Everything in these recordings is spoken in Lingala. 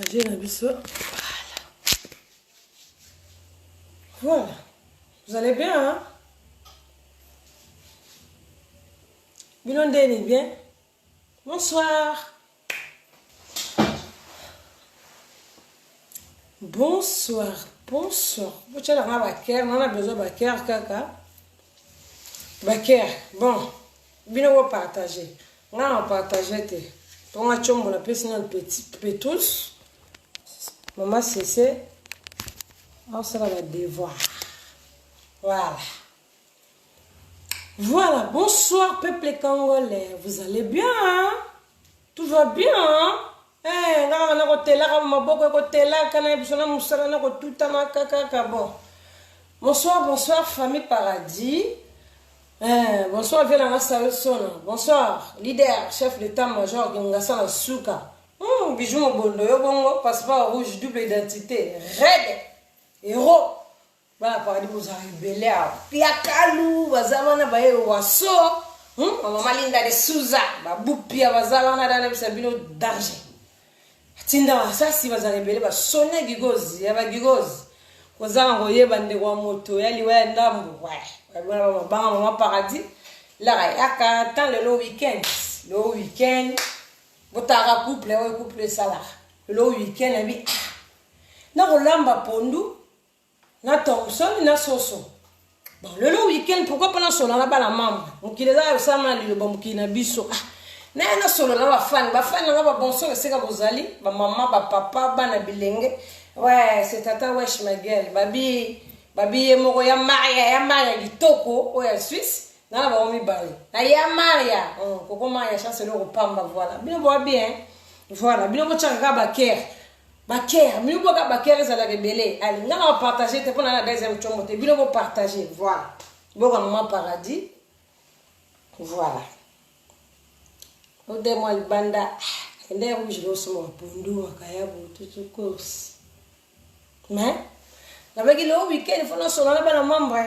J'ai la biseau. Voilà. Vous allez bien, hein? Bilondé, bien? Bonsoir. Bonsoir. Bonsoir. Vous avez un baker, on a besoin de baker, kaka. Baker, bon. Bien, on va partager. On va partager. On a chombo la personne en petit pétous. Maman, c'est. On sera la devoir. Voilà. Voilà. Bonsoir, peuple congolais. Vous allez bien, hein? Tout va bien, hein? Bonsoir, bonsoir, famille Paradis. Bonsoir, bonsoir, leader, chef d'état-major, Gingasana Souka. Bijou Mobondo, Yobongo, passeport rouge, double identité, red, héros. Voilà, Paradis, vous arrivez là. Piakalou, Bazamana Baye Wasso. Maman Linda de Souza, Boupia, Bazamana dans le sabino d'argent. Tinda, ça, si vous arrivez là, sonner Gigoz, Yaba Gigoz. Vous envoyez bande wa moto, yali wa ndambo, ouais. Maman Paradis. Là, il y a le week-end. Le week-end, vous avez couple ça là. Le week-end, il y a un pondu, na Thompson, na Soso. Bon, le week-end, pourquoi pas solo la maman? Mukile za sama li ba mukina biso. Na solo la ba fan na ba bonso c'est ka bozali, ba maman, ba papa, ba na bilenge. Ouais, c'est tata wesh ma gueule. Babi moko ya Maria Gitoko, o ya Suisse. Na ba omi bali. Na ya Maria, koko Maria chance le repamba voilà. Bien bois bien. Voilà, bien bo tchanga baker. Baker, bien bo ka baker za la rebelle. Allez, on va partager te pour la deuxième chombo te bien bo partager. Voilà. Bo ka maman Paradis. Voilà. O de moi le banda. Ndé rouge lo so pondu makayabo tout course. Mais avec le week-end, il faut que nous soyons là membre.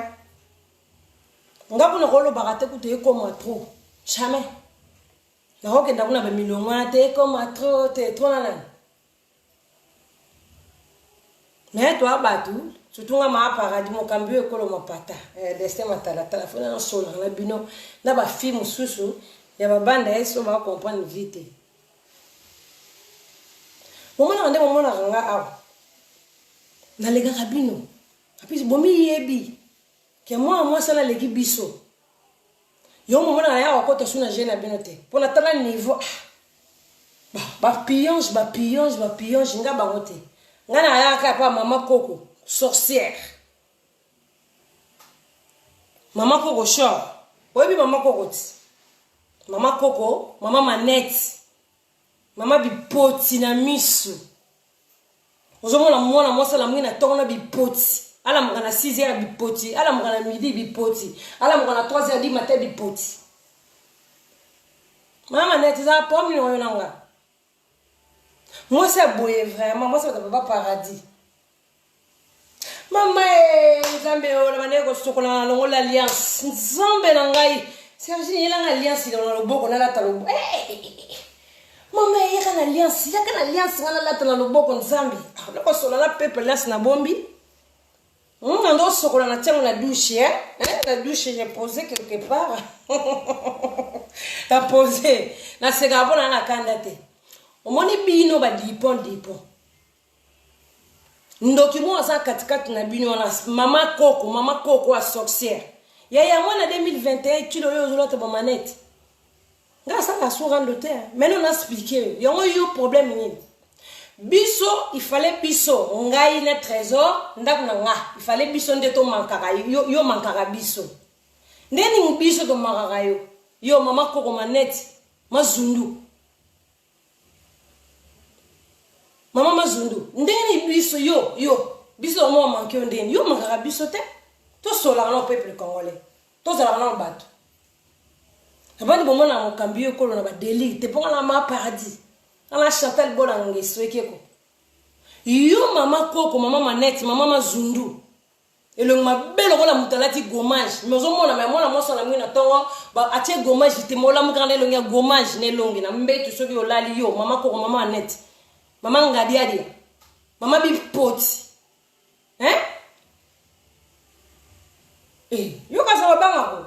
On va nous rôle baraté que comme trop. Jamais. Nous avons que nous avons millions comme trop, trop nan. Mais toi Batou, surtout ma Paradis mon cambio ko ma pata. Destin matala tala faut nous sola na bino na ba film susu ya ba banda eso ba comprendre vite. Moment na moment na nga awa. Na lega kabino apisi bomi yebi ke moi ça na legi biso yo mo na ya wakota suna jeune bino te pona tala niveau ba pillonge nga bangote nga na ya ka pa mama Coco sorcière mama Coco short oyebi mama Coco ti mama Coco mama Manette mama bipoti na misu. Ozomona mwana mwasa la mwina tona bipoti. Ala mwana 6h bipoti, ala mwana midi bipoti, ala mwana 3h du matin bipoti. Mama Manette za pomme ni oyonanga. Moi c'est boye vraiment, moi c'est papa Paradis. Mama Nzambe o la manego sokola longo l'alliance. Nzambe na ngai. Sergi il a alliance dans le boko na la talo. Maman, il y a une alliance, il y a une alliance, il y a une alliance, Nzambi. On a solo la peuple alliance na bombi. On a solo la tiens la douche, hein? La douche j'ai posé quelque part. La posé. La segabo na la candidate. On moni bino ba dipon. Ndokimo asa katikati na bino na mama Coco a sorcière. Ya mwana 2021 kilo yo zolote ba manette. Grâce à la sourande de terre. Maintenant, on a expliqué. Il y a eu un problème. Biso, il fallait biso. On a eu un trésor. Il fallait biso de ton mankara. Yo mankara biso. Ndeni biso de mankara yo. Yo mama Coco Manette. Mazundu. Mama Mazundu. Ndeni biso yo. Biso mo manke ndeni. Yo mankara biso te. To sola no peuple congolais. To sola no bato. Abandi bomo na mokambio ko na ba deli te ponga na ma Paradis ala Chantal Bolange swekeko yo mama Coco mama Manette mama Mazundu elongo mabelo ko la mutalati gommage mais ozomona mais mona moso na mwina tongo ba atie gommage te mola mukande elongo ya gommage ne longi na mbetu soki olali yo mama Coco mama Manette Maman ngadiadi. Maman bipoti. Hein? Eh, yo ka sa banga ko.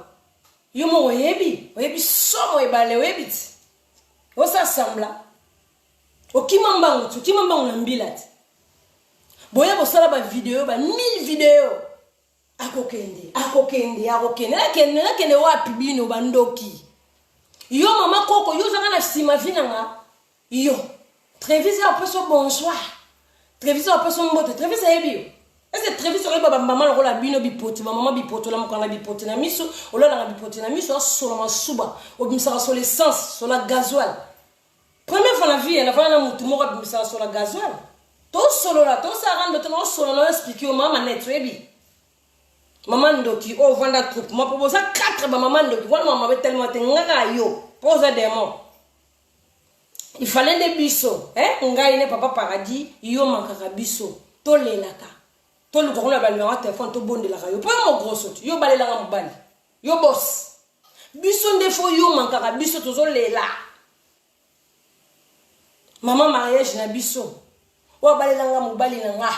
Yo mo oyebi somo ebale oyebi. O sa sambla. O kimambango, tu kimambango na mbilati. Boya bo sala ba vidéo ba 1000 vidéos. Akokende. Nakende wapi bino bandoki. Yo mama koko yo zanga na sima vinanga. Yo. Treviseur peut so bonsoir. Treviseur peut so mbote. Treviseur ebi. Est-ce que Treviseur eba ba maman la bino bipoti, maman bipoti la mukanga bipoti na miso, ola na bipoti na miso solo masuba, obimisa sur l'essence, sur la gasoil. Première fois la vie, elle a fait un mutu moko obimisa sur la gasoil. To solo la, to sa rando to solo na expliquer au maman net ebi. Maman ndoki o vanda troupe, ma proposa 4 ba maman ndoki, wana maman be tellement ngaka yo, posa des mots. Il fallait des biso, ngai ne papa paradis, yo mankaka biso, to lelaka. To lu ko na ba numéro téléphone to bonde la yo, po mo grosso, yo balela nga mobali. Yo boss. Biso ndefo yo mankaka biso to zo lela. Maman mariage na biso. O balela nga mobali na nga.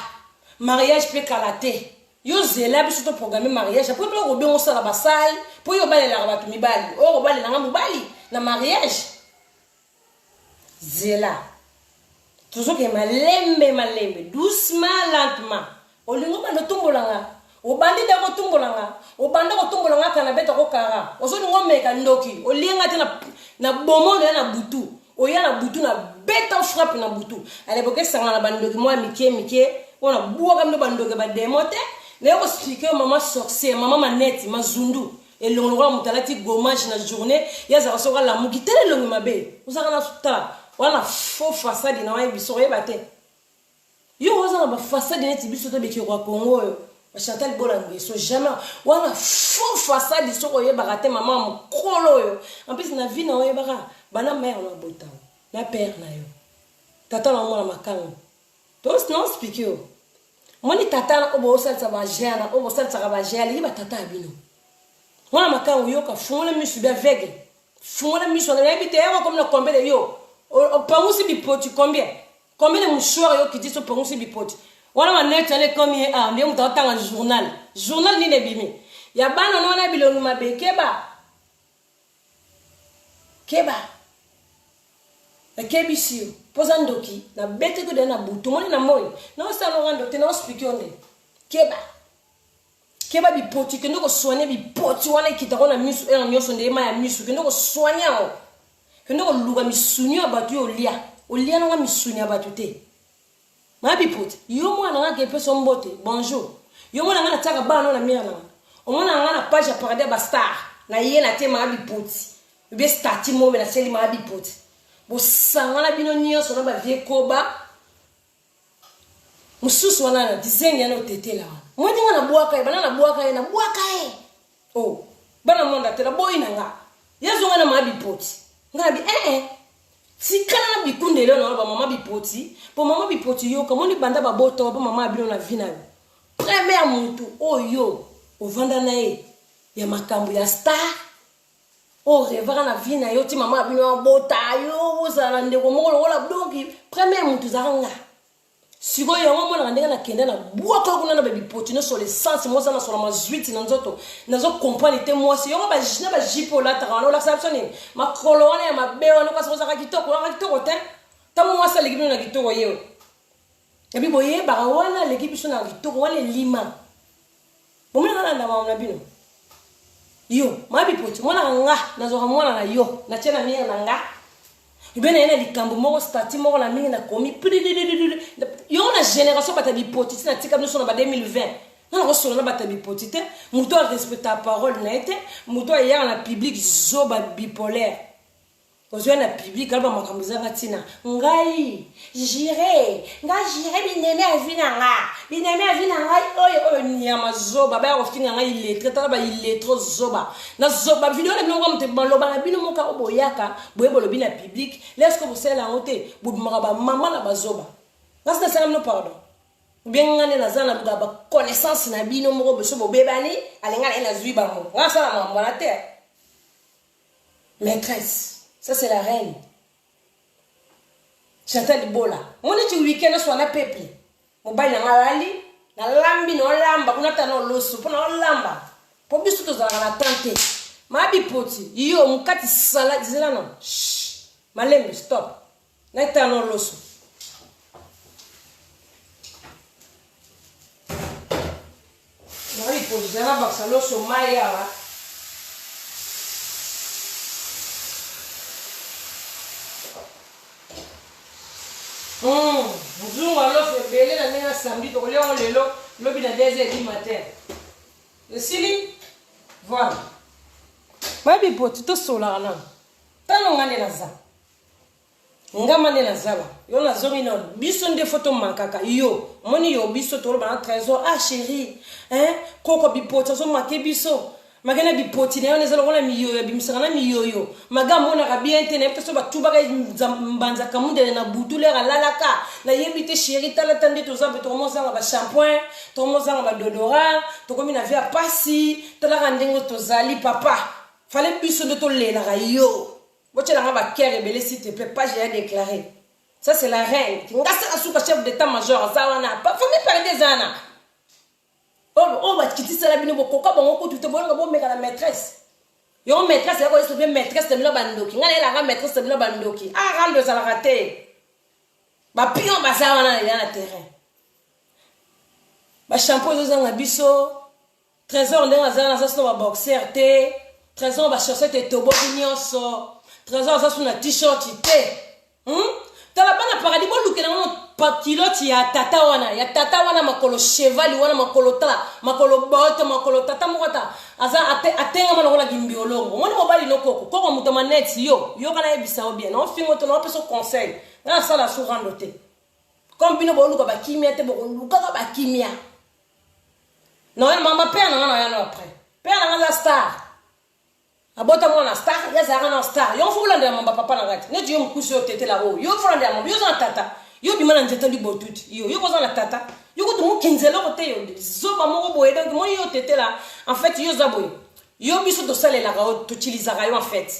Mariage pe kalaté. Yo zela biso to programmer mariage, après to robé on sala basal, po yo balela ba to mibali. O balela nga mobali na mariage. Zela. Toujours que malembe, doucement, lentement. Olingo ba notumbolanga. Obandi da ko tumbolanga. Obanda ko tumbolanga kana beta ko kara. Oso ngo meka ndoki. Olinga te na bomo na butu. Oya na butu na beta frappe na butu. Ale boke sanga na bandoki moi mike. Ona buwa kamdo bandoki ba demote. Na yo expliquer maman sorcier, maman maneti, mazundu. Et l'on voit mutalati gommage na journée. Ya za soka la mukitele longi mabe. Usaka na suta. Wana faux façade na wa biso yebate. Yo oza ba façade neti biso to beki kwa Congo yo. Ba Chantal Bolangue so jamais wana faux façade so ko yeba te maman mkolo yo. En plus na vie na yo yeba bana mère na bota. Na père na yo. Tata na mwana makango. Tos non speak yo. Moni tata na obo osalsa ba jana, obo osalsa ba jana, yeba tata abino. Mwana makango yo ka fungole misu bia vege. Fungole misu na yebite yo comme na combien de yo. O pangusi bipoti combien? Combien de mouchoirs yo qui dit so pangusi bipoti? Wana manete ale combien ah ndiye mutata nga journal. Journal ni ne bimi. Ya bana no na bilongi mabe keba. Ekebisi poza ndoki na bete ko de na butu moni na moyi. Na sa no rando te na expliquer onde. Keba bipoti kendo ko soigner bipoti wana kitako na misu na nyoso nde ma ya misu kendo ko soigner o. Kendo ko luga misunyo abatu yo lia. Olia na misuni abatu te. Ma bipoti. Yo mwana nga kepe sombote. Bonjour. Yo mwana nga na taka bano na mira na. O mwana nga na page paradis ba star. Na ye na te ma bipoti. Be stati mo be na seli ma bipoti. Bo sanga na bino nyonso na ba vie koba. Mususu wana na design ya no tete la. Mwadi nga na buaka e bana na buaka e. Oh. Bana monda te la boy na nga. Yezo nga na ma bipoti. Nga bi si kana bikunde leo na ba mama bipoti, po mama bipoti yo kamoni banda ba boto ba mama abino na vina. Premier muntu oyo ovanda na ye ya makambo ya star. O revara na vina yo ti mama abino bota yo uzala ndeko mokolo wala bloki premier muntu zanga. Sigo yo mona ndenge na kenda na buaka kuna na bipoti no sur l'essence moi ça na sur ma 18 na nzoto nazo comprendre te moi si yo ba jina ba jipo la tarano la sabsoni ma kolona ya mabeo no kwaso za kitoko te ta moi ça l'équipe na kitoko yeo et puis boye ba wana l'équipe so na kitoko wana lima bomena na mama na bino yo ma bipoti mona nga nazo mwana na yo na tena mia na nga ibena ena likambo moko stati moko na mingi na komi yo na génération bata bipoti na tika biso na ba 2020 na ko solo na bata bipoti te muto a respecter la parole na été muto a ya na public zoba bipolaire ozo na public alba makambo zanga tina ngai j'irai bineme avina ngai oyo nyama zoba ba ofinga ngai illettré tala ba illettré zoba na zoba video na binongo mte baloba na bino moka oboyaka boyebolo bina public laisse que vous sel en ote bobimaka ba mama na ba zoba parce que ça no pardon bien ngane na zana ba connaissance na bino moko beso bobebani alenga na zui ba mo ngasa na mambo na terre maîtresse. Ça, c'est la reine. Chantal Libola. On est au week-end sur la peuple. On baille dans la lali, na lambi no lamba, on a no loso, pour no lamba. Pour biso to za na tante. Ma bi poti, yo mukati sala dizela non. Shh. Malembe stop. Na ta no loso. Na bi poti za na baksa loso maya wa. Bonjour, alors c'est belé la nuit samedi, donc là on est là, l'objet de 2h du matin. Le sili, voilà. Ma bi poti to sola na. Tano ngane na za. Ngamane na za ba. Yo na zongi non. Biso nde photo mankaka yo. Moni yo biso to ba na trésor. Ah chérie, hein? Koko bi poti so make biso. Magana bi poti na yo nezalo kona miyo ya bimisana miyo yo. Magamo na kabia internet to so ba tuba ka mbanza kamunde na butule la lalaka. Na yebite chérie tala tande to za beto mo za ba shampoing, to mo za ba déodorant, to komi na via pasi, tala kandengo to zali papa. Fallait plus de ton lait, la yo. Moi, tu as un cœur rebelle, s'il te plaît, pas j'ai déclaré. Ça, c'est la reine. Tu as un chef d'état-major, Zawana. Pas faut me parler des Zana. Oh, bah, tu dis ça, la bine, pourquoi, bon, tu te vois, bon, mais la maîtresse. Yo, maîtresse, elle est maîtresse de la bandoki. Elle est la maîtresse de la bandoki. Ah, rendre ça la raté. Bah, pion, bah, Zawana, il y a un terrain. Bah, shampoo, ils ont un biseau. Trésor, on est dans un sens, boxer, thé. Trésor va chercher tes tobognions. Trésor va sur un t-shirt. T'as la bonne paradis. Bon, look at pilote. Il y a tata wana. Il y a tata wana makolo cheval. Wana makolo ta. Makolo botte. Makolo tata mokata. Aza atenga manola gimbiolongo. Moni mobali no koko. Koko mutamaneti yo. Yo kana ebisa obien. On fingo to no peso conseil. Na sala su randote. Comme bino bo luka ba kimia te bo luka ba kimia. Non, maman père non non après. Père non la star. Abota mwana star, ya zara na star. Yo fulande ya mamba papa na gati. Ne diyo mkusi yo tete la wo. Yo fulande ya mamba, yo zan tata. Yo bimana nzeta li botuti. Yo ko zan la tata. Yo ko tumu kinzelo ko te yo. Zoba moko boye donc mo yo tete la. En fait yo zaboy. Yo biso to sale la ga to utilizaka yo en fait.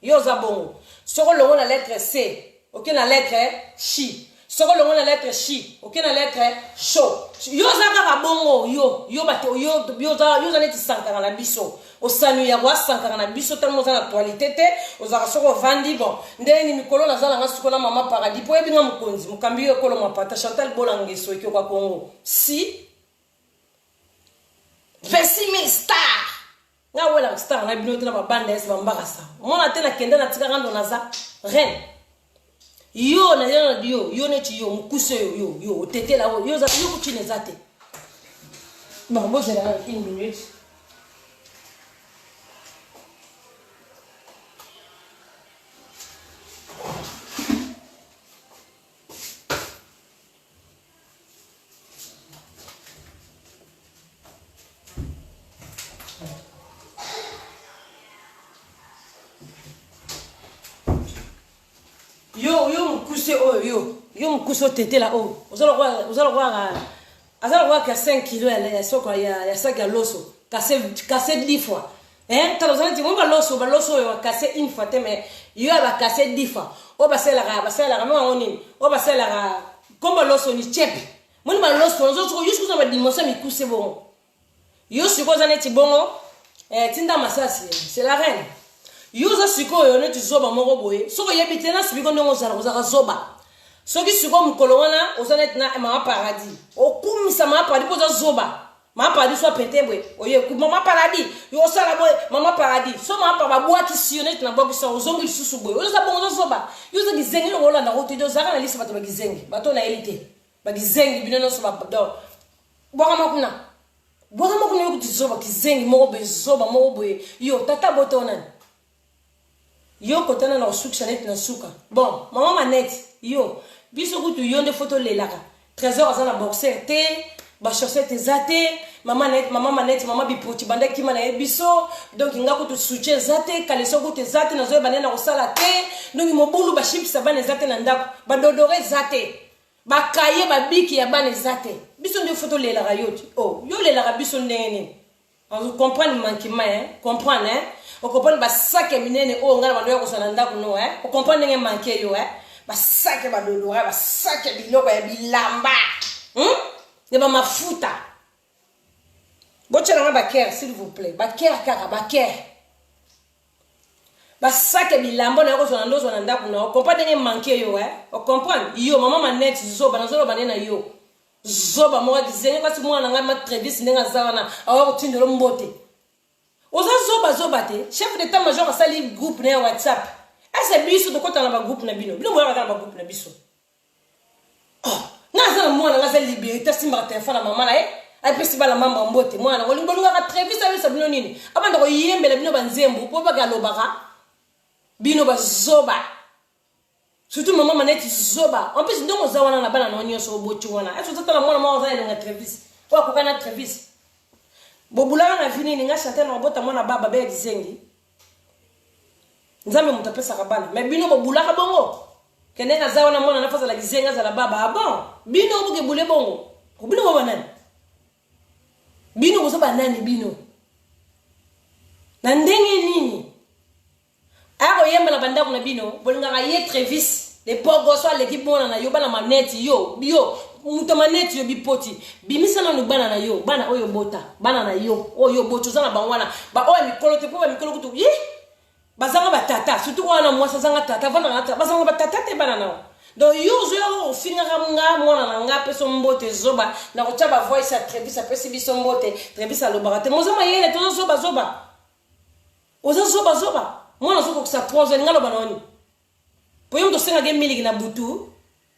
Yo zabongo. Soko longo la lettre C. OK na lettre chi. Soko longo la lettre chi. OK na lettre cho. Yo zaka bongo yo bato yo za neti sankara na biso. Au sanu ya wa sankara na biso tellement za na toilette te ozaka soko vandi bon ndeni mikolo na zala ngasuko na mama paradis po ebinga mukonzi mukambi yo kolo mapata Chantal Bolangeso ekyo kwa Congo si 26,000 star nga wela star na bino tena babanda ese bambaka sa mona tena kenda na tika rando na za reine yo na yo neti yo mukuse yo tete la yo za yo kuchine zate bon moi j'ai la 1 minute. Yo mkuso tete la o. Ozalo kwa que 5 kilos ya soko ya sac ya loso. Cassé 10 fois. Hein? T'as besoin de dire loso yo cassé une fois te mais yo va casser 10 fois. O ba sela no oni. O ba sela comme loso ni chepe. Moni ba loso ozo yo sikuza ba dimension mi kuse bon. Yo sikuza neti bongo tinda masasi c'est la reine. Yo za sikoyo neti zoba moko boye. Soko yebite na sibiko ndongo zara zoba. Soki siko mukolo wana ozanet na mama paradis okumisa mama paradis poza zoba mama paradis so pentebwe oye mama paradis yo sala boy mama paradis so mama pa babwa kisionet na bobi so ozongi susu boy oza bongo zoba yo za gizengi no ngola na rote do zaka na lisa bato ba gizengi bato na elite ba gizengi binono so ba do bwaka makuna yo kuzoba gizengi moko be zoba moko boy yo tata botona yo kotana na osuka net na suka bon mama manette yo biso kutu yonde photo lelaka trésor azana boxer te ba chaussette zate mama manette mama bipoti banda kima na biso donc nga kutu soutien zate kaleso kutu zate na zo banena osala te donc mobulu ba chips bana zate na ndako ba dodore zate ba kaye ba biki ya bana zate biso nde photo lelaka yoti oh yo lelaka biso ndene on comprend manquement hein comprendre hein on comprend ba sac minene o ngala bando ya kosala ndako no hein on comprend ndenge manquer yo hein basake badolora basake biloko ya bilamba ne ba mafuta bochela nga baker s'il vous plaît baker kaka baker basake bilamba na yoko zona ndozo na ndaku na comprendre ndenge manqué yo o comprendre yo mama manette zoba na zoba na yo zoba mo dizenye kasi mwana nga ma trevis ndenga zawana awa kutindelo mbote oza zoba te chef d'état major asali groupe na WhatsApp ese biso to kota na ba groupe na bino mo ya na ba groupe na biso nga za mwana nga za liberté simba téléphone na mama na ay pesi bala mamba mbote mwana olingonga ka trevis abisa bino nini abanda ko yembela bino banzembu po bagalobaka bino bazoba surtout maman manette zoba en plus ndongo za wana na bana na onyo so bochi wana eso tata na mwana mwa za ile trevis kwa kokana trevis bobulana na vini ninga chanter na bota mwana baba be dizengi nzambe mutapesa kabana mais bino bobulaka bongo kene na za wana mwana na fasa la dizenga za la baba ah bon bino boke bule bongo bino baba nani bino bozoba nani bino na ndenge nini ako yemba na bandako na bino bolinga ye trevis les pogo so l'équipe mona na yo bana maneti yo muto maneti yo bipoti bimisa na bana na yo bana oyo bota bana na yo oyo bocho zana bangwana ba oyo mikolo te po ba mikolo kutu bazanga batata surtout wana mwasa zanga tata vana ngata bazanga batata te bana na donc yo zo finga nga mona na nga peso mbote zoba na kochaba voice a trevis a pesi biso mbote trevis a lobarate mozama yele to zoba oza zoba mwana soko kusa projet ngalo banoni po yom to senga ge miliki na butu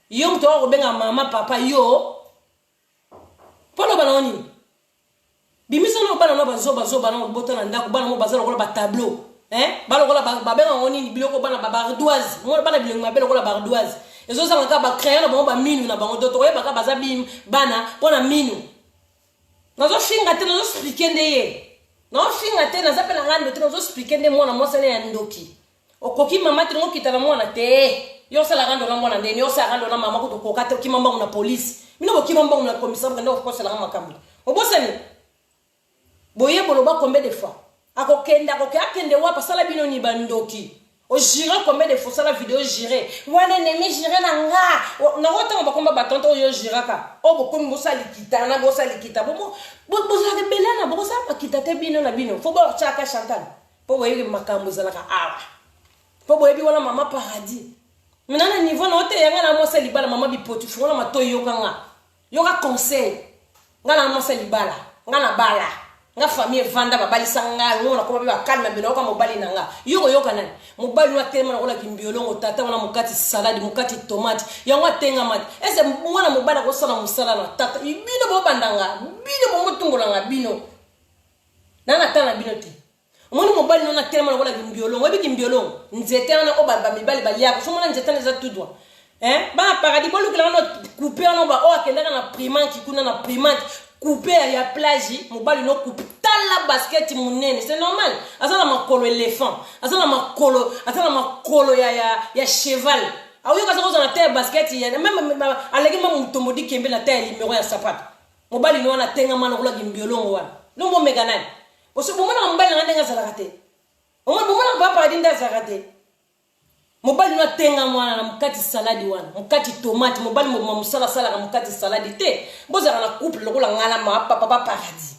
yom to ko benga mama papa yo polo banoni bimisa no bana no bazoba no bota na ndako bana mo bazalo ko ba tableau balo ko ba benga ngoni biloko bana ba bardoise mo bana biloko mabelo ko la bardoise ezo sanga ka ba créer na ba minu na bango to ye baka bazabim bana pona minu nazo finga te nazo expliquer ndeye non finga te na zapela ngando te nazo expliquer nde mwana mwasale ya ndoki okoki mama te ngo kitana mwana te yo sala ngando na mwana ndeni yo sala ngando na mama ko to kokate ki mamba na police mino boki mamba na commissaire ngando ko sala makambo obosani boye boloba combien de fois akokenda akende wa pasala bino ni bandoki o jira combien de fois sala vidéo jire wana nemi jire na nga na wota bakomba batonto yo jiraka o bokomi bosali kitana bosali kitabo bozala belana bosala pakita te bino na bino fo ba chaka Chantal po boye makambo zalaka awa po boye bi wala mama paradis minana niveau na hote yanga na mosa libala mama bipoti fo na matoyo yokanga yoka conseil ngana mosa libala ngana bala nga famille vanda babali sanga ngona ko ba kalma bino ko mobali nanga yoka nani mobali wa tema na kola kimbiolongo tata wana mukati salade mukati tomate yango atenga mati ese mwana mobali ko sala musala na tata bino bo bandanga bino bo mutungola nga bino nana tana bino te omoni mobali nona tema na kola kimbiolongo ebi kimbiolongo nzete na ko ba mibali bali yako so mona nzete na za tudwa ba paradis bolu kala no couper no ba o akenda na primante kuna na primante couper ya plage mobali no couper tala basket munene c'est normal azana makolo éléphant azana makolo ya cheval ayo kaza ko na terre basket ya même alegi mamu mutomodi kembe na terre numéro ya sapato mobali no na tenga mana ko la gimbiolongo wana no mo meganani oso bomona mobali na ndenga zala kate bomona ba paradis nda zala kate mobali no tenga mwana na mukati saladi wana mukati tomate mobali mo musala sala na mukati saladi te bozala na couple lokola ngala ma papa paradis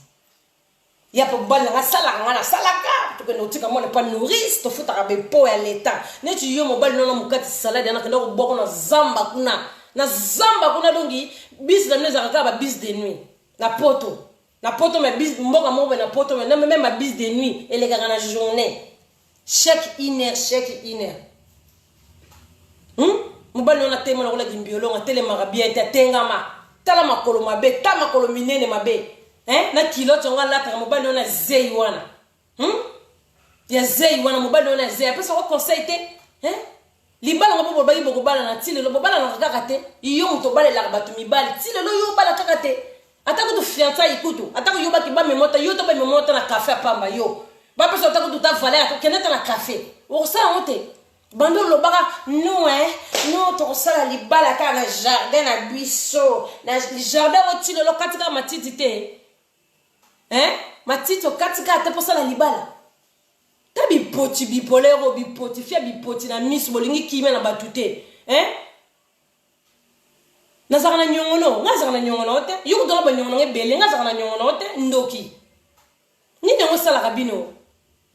ya po bala nga sala ngala salaka to ke notika mona pa nourrice to futa be po ya leta neti yo mobali no na mukati saladi na kenda ko boko na zamba kuna dongi bis na neza ka ba bis de nuit na poto mais bis mboka mo na poto mais même ma bis de nuit et les gars na journée chaque une heure mobali na tema na kola gimbiolo nga tele marabia te tengama tala makolo mabe ta makolo minene mabe na kilo tonga lata mobali na zei wana ya zei wana mobali na zei pesa ko conseil te libala ngabo bobali boko bala na tile lo bobala na kaka te iyo muto bale la batu mibali tile lo yo bala kaka te atako tu fiança ikutu atako yo ba kiba memota yo to ba memota na café pamba yo ba pesa atako tu ta valeur keneta na café o sa ngote bando lo baka no to sala libala ka na jardin na buisson na jardin o tile lo katika matiti te matiti o katika te po sala libala ta bipoti bipolero bipoti fia bipoti na miss bolingi kime na batute hein nazakana nyongono ngazakana nyongono te yuko dola ba nyongono ebele ngazakana nyongono te ndoki ni ndengo sala kabino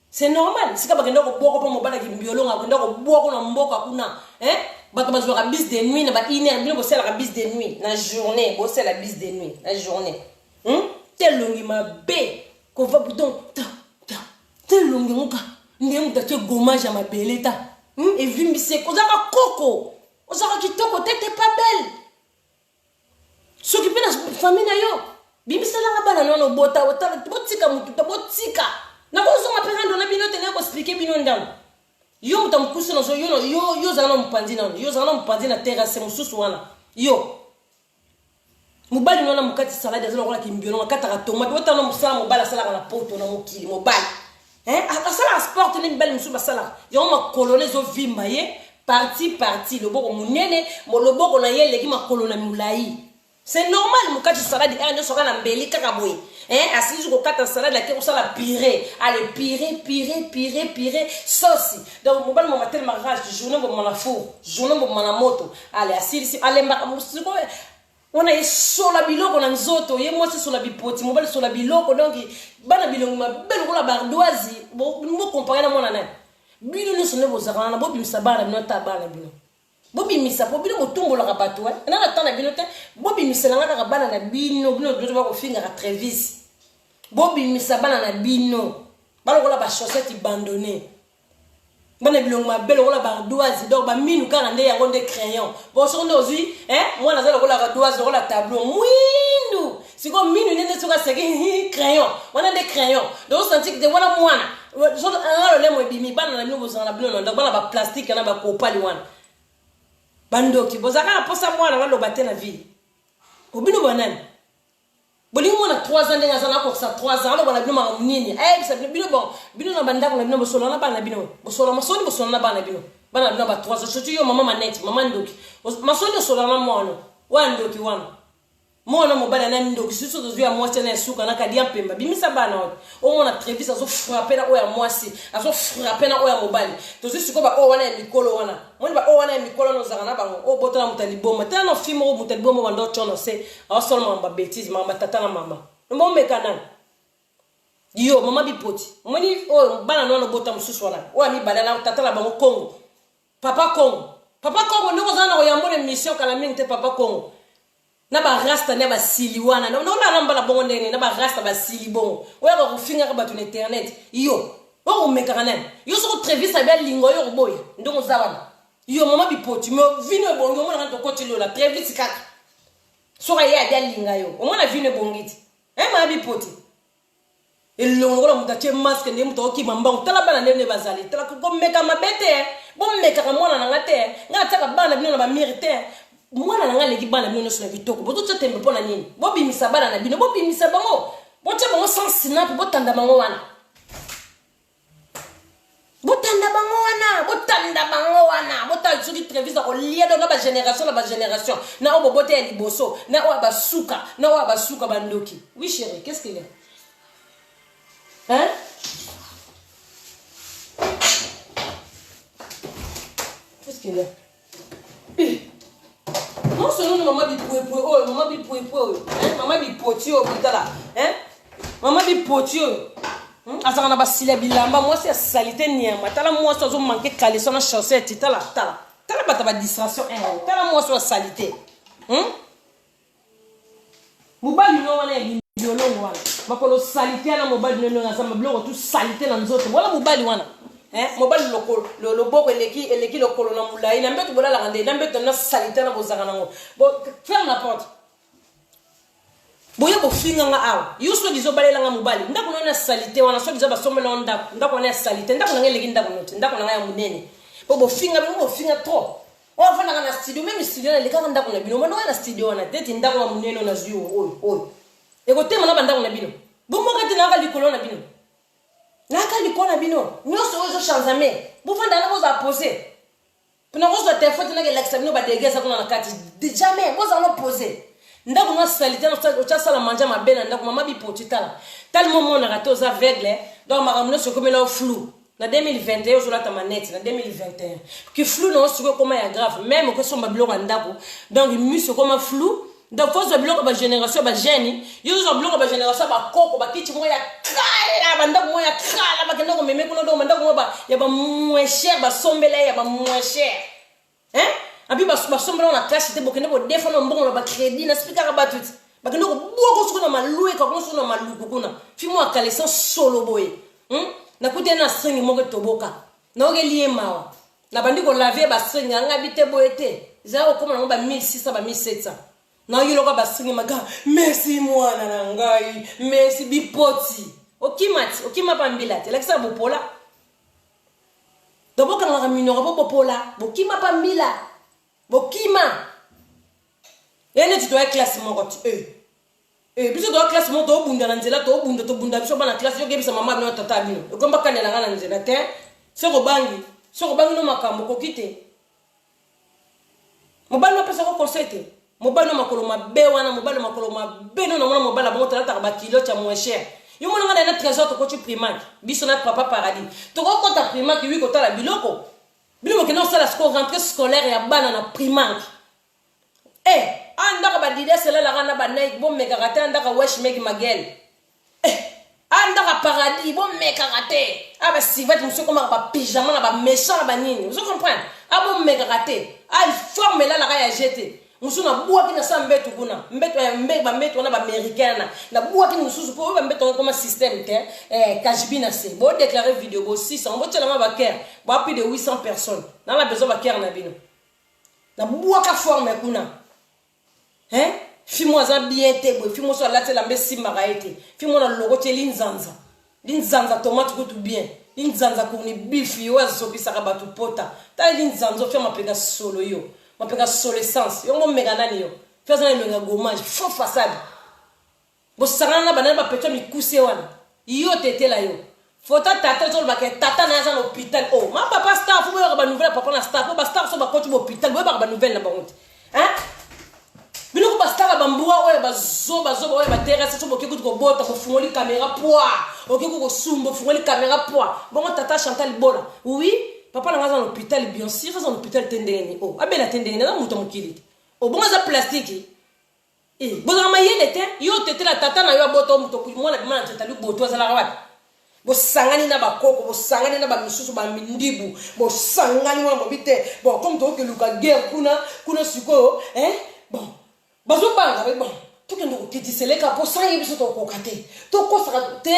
c'est normal sika bakenda ko boko pa mobala ki mbiolo nga kenda ko boko na mboka kuna hein bato bazwa ka bis de nuit na ba iner bino bosala ka bis de nuit na journée bosala bis de nuit na journée telongi mabe ko va bouton ta telongi muka ndemu ta te gommage ma beleta et vimbise ko zaka koko ozaka kitoko tete pas belle s'occuper de la famille na yo bimbisa la bana nono bota botika mutu ta botika na ko zo mapenda na bino te na ko expliquer bino ndam yo mutamkusa no so yo zana mpanzi na yo zana mpanzi na terrasse mususu wana yo mobali nona mukati salade azalo kola kimbiolo ngakata ka tomate otano musala mobali sala na poto na mokili mobali asala sport ni belle musu basala yo ma colonne zo vimba ye parti loboko munene mo loboko na ye leki ma colonne mulai. C'est normal, mon cas de salade, on sera dans mbeli kakaboui. Assis jusqu'au 4 salade, la on sera pire. Allez, pire, sauce. Donc, mon bal, mon matin, ma rage, journée, mon la four, journée, mon la moto. Allez, assis, allez, on a sur la biloko, on a un zoto, et moi, c'est sur la bipoti, mon bal, sur la biloko, donc, bana biloko, ma belle, la bardoise, bon, nous comparons à mon année. Bino, nous sommes aux arans, bon, nous sabana, notre tabana, bino. Bobi misa po bino motumbo la rabato na na tana bino te bobi misa la ngaka bana na bino doto ba ko finga ka Trevis bobi misa bana na bino balo ko la ba chaussette abandonnée bana bilongo ma belle ko la ba doise donc ba minu kana nde yango nde crayon bon so ndo zi moi na zala ko la doise ko la tableau mwindu siko minu nende soka seki crayon wana nde crayon donc senti que de wana mwana so ngalo le mo bimi bana na bino bozana bino donc bana ba plastique na ba kopali wana bandoki bozaka posa mwana ngalo bate na vie obino banani bolingo mona 3 ans ndenga zana ko sa 3 ans alo bana bino ma munini bisa bino bon bino na bandako na bino bosolo na bana bino bosolo masoni bosolo na bana bino ba 3 ans sotu yo mama maneti mama ndoki masoni solo na mwana wa ndoki wana mwana mobala na ndoki susu zo ya mwasi na suka na kadia pemba bimisa bana o mona Trevis azo frapper na o ya mwasi azo frapper na o ya mobali to zo siko ba o wana ya mikolo wana moni ba o wana ya mikolo no zaka na bango o botana mutali boma tana no film o mutali boma wando chono se awo solo mamba bêtise mamba tata na mama no meka nani yo mama bipoti moni o bana no bota mususu wana o ami bala na tata la bango Congo papa Congo ndoko zana o yambone mission kala mingi te papa Congo na ba rasta na ba siliwana na la ramba la bongo ndene na ba rasta ba silibongo oya ba kufinga ka batu na internet yo o mekana yo so Trevis abia lingo yo boya ndongo zawana yo mama bipoti mo vino bongo mo na to kotilo la Trevis kaka so ka ya abia linga yo o mona vino bongiti mama bipoti elongo la mutache masque ndemu to ki mamba tala bana ndene bazali tala ko meka mabete bo meka ka mona na ngate ngata ka bana bino na ba mérite mwana nanga leki bana bino so na kitoko boto tsembe pona nini bobi misabana na bino bobi misabango bote bango sans snap botanda bango wana botanda bango wana bota soki Trevis ko lia do na ba génération na o bote ya liboso na o ba suka bandoki oui chérie qu'est-ce qu'il est qu'est-ce qu'il est non seulement maman bipoti o bitala maman bipoti o asaka na basila bilamba moi c'est salité niama tala moi so zo manquer caleçon na chaussette tala bata ba distraction tala moi so salité mobali no wana biolo wana bakolo salité na mobali no na samba bloko tout salité na nzoto wala mobali wana mobali le boko eleki lokolo na mulai na mbeto bola la rande na mbeto na salité na bozaka nango bon ferme la porte boya bo finga nga awa yuso dizo balela nga mobali ndako na salité wana so dizo basomela ndako na salité ndako na eleki ndako na ya munene bo finga trop o fana na studio même studio na leka ndako na bino mwana na studio wana tete ndako na munene na zuyo oyo ekotema na bandako na bino bombo kati na ka likolo na bino naka likona bino nyoso ozo chanzame bufanda na boza poser pena boza téléphone na ke l'examiner ba dégeza kuna na kati jamais boza no poser ndako na salité na cha sala manja mabena ndako mama bipoti tala tellement mon na rato za aveugle donc makamno so comme là flou Na 2021, je l'ai manette, na 2021. Que flou non, c'est comment il y a grave. Même que son bablon en dako. Donc, il mus comme flou. Donc, faut se bloquer ma génération, ma génie. Il y a un bloc ma génération, ma coco, ma kitchen, moi, il y a krala, ma moi, il y a krala, ma kendo, mais mec, on a demandé, il y a moins cher, ma sombele, il y a moins cher. Hein? Et puis, ma sombele, on a caché, c'était beaucoup de défendre un bon, on a crédit, on a expliqué à battre. Ma kendo, beaucoup de choses, on a loué, quand on a loué, fais-moi caler sans solo boy. Na kute na string mo ke toboka na oge lié mawa na bandi ko laver ba string nga bité boete za o koma ba 1600 ba 1700 na yilo ka ba string maga merci mwana na ngai merci bipoti okima pambilate lakisa bopola doboka nga minora bopola bokima pambila bokima yene tu dois classe mo ko biso to classe mo to bunda na nzela to bunda biso bana classe yo gebisa mama bino tata bino ekomba kanela ngana nzela te soko bangi no makambo kokite mobali pesa ko conseil mobali makolo mabe wana mobali makolo mabe no na mona mobali bongo tala ba kilo cha moins cher yo mona ngana na trésor to ko tu primaire biso na papa paradis to ko kota primaire ki wi ko tala biloko ke no sala score rentrée scolaire ya bana na primaire anda ka badide sela la kana ba Nike bom meka kate anda ka wesh meki magel anda ka paradis bom meka kate aba sivat muso koma ba pyjama na ba méchant ba nini vous comprenez abo meka kate al forme la ka ya jeter muso na bua kina sa mbetu kuna mbetu na ba américaine na bua kina muso ko ba mbetu comme système te kajbina se bo déclarer vidéo bo 600 bo tela ma ba ker ba plus de 800 personnes na la besoin ba ker na bino na bua ka forme kuna Fimo za bien te boy fimo so la tela mbesi maraete fimo na logo te linzanza tomate ko tout bien linzanza ko ni beef yo azo bisaka batu pota ta linzanza fia mapenga solo yo mapenga solo essence yo mo mega nani yo fia za lenga gommage fo façade bo sarana banana ba peto mi kuse wana yo tetela yo fota tata to ba ke tata na za l'hôpital ma papa star fo ba nouvelle papa na star ba star so ba ko tu hôpital ba nouvelle na ba honte Bino bastaka bambua oya bazoba oya baterasa so boke ko bota ko fungoli caméra poa oke ko sumbo fungoli caméra poa bongo tata Chantal Bola oui papa na ngaza l'hôpital bien sûr ça l'hôpital tendeni abela tendeni na muto mukili bongo za plastique bongo ma yele te yo tete la tata na yo bota muto ku mwana bimana tata lu boto za la rawat bo sangani na bakoko bo sangani na ba misusu ba mindibu bo sangani mwana bobite bon comme to ke luka guerre kuna siko bon bazo banga bon tout que nous kitisele ka po sang yebiso to kokate to ko saka te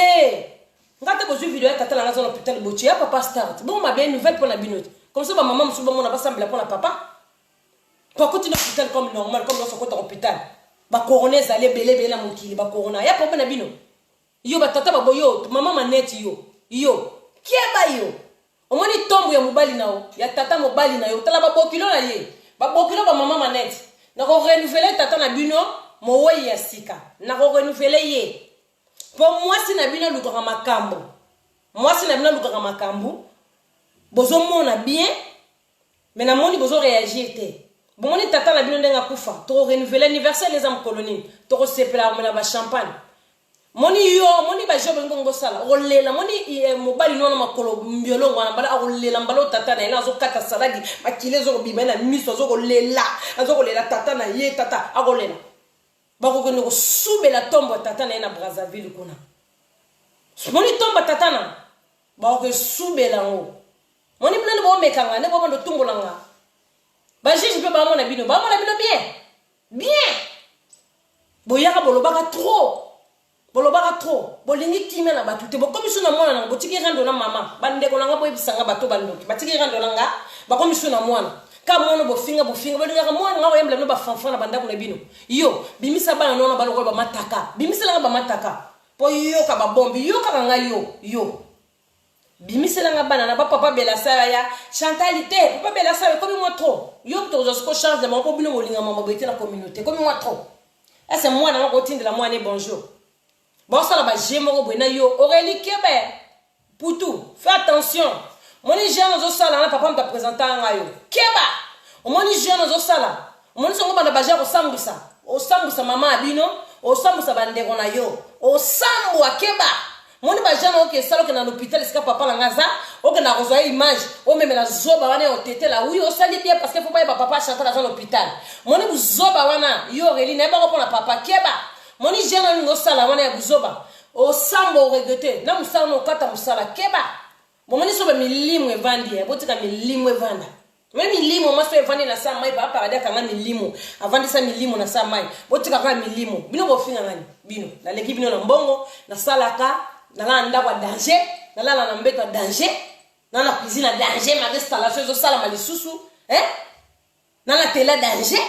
ngate bo ju vidéo tata la zone hôpital bochi ya papa start bon ma bien nouvelle pour la binote comme ça ba maman musuba mona ba sambela pour la papa pour continuer hôpital comme normal comme dans son côté hôpital ba corona zale belé na mukili ba corona ya papa na bino yo ba tata ba boyo maman maneti yo kieba yo omoni tombo ya mobali nao ya tata mobali na yo tala ba bokilo na ye ba bokilo ba maman maneti na ko renouveler tata na bino mo woyi ya sika na ko renouveler ye pour moi si na bino lukaka makambo bozo mona bien mais na moni bozo réagir te bon moni tata na bino ndenga kufa to renouveler anniversaire les am colonie to ko sepela mo na ba champagne moni ba jobe ngongo sala rolela moni mobali nona makolo mbiolo ngwana bala rolela mbalo tata na ina zo kata saladi makile zo bima na miso zo rolela tata na ye tata rolela bako ko no subela tombo tata na ina Brazzaville kuna moni tomba tata na bako subela ngo moni mnani bo mekanga ne bo ndo tumbola nga ba jiji pe ba mona bino bien boyaka bolobaka trop bolingi kimia na batute bo komisu na mwana na botiki rando na mama bande ko nanga boy bisanga bato bandoki batiki rando nanga ba komisu na mwana ka mwana bofinga bolinga ka mwana nga oyembla no ba fanfan na banda ko na bino yo bimisa bana nona ba lokolo ba mataka bimisa nga ba mataka po yo ka ba bombi yo ka nga yo bimisa nga bana na ba papa bela sala ya chantalité papa bela sala comme moi trop yo to zo ko change de mon ko bino bolinga mama boite na communauté comme moi trop c'est moi na ko tindela moi ne bonjour. Bon, ça là-bas, j'ai mon robot, yo, Aurélie Québec, pour tout, fais attention. Mon hygiène dans ce salon, papa m'a présenté un rayon. Québec, mon hygiène dans ce salon, mon hygiène dans le bager au sambu sa maman abino, au sambu sa bande on a yo, au sambu à Québec, moni ba jana oke sala ke na l'hôpital sika papa na ngaza oke na rezoa image o même la zoba wana o tete la oui o sali bien parce que faut pas ba papa chanter dans l'hôpital moni bu zoba wana yo reli na ba ko na papa keba moni jana ngo sala wana ya buzoba o sambo o regretter na musala no kata musala keba moni so ba milimu evandi botika milimu evanda même milimo maso evandi na sa mai papa parada kanga milimo avandi sa milimo na sa mai botika kanga milimo bino bofinga ngani bino na leki bino na mbongo na salaka na la ndakwa danger na la na mbeto danger na la cuisine danger ma installation zo sala ma lisusu na la télé danger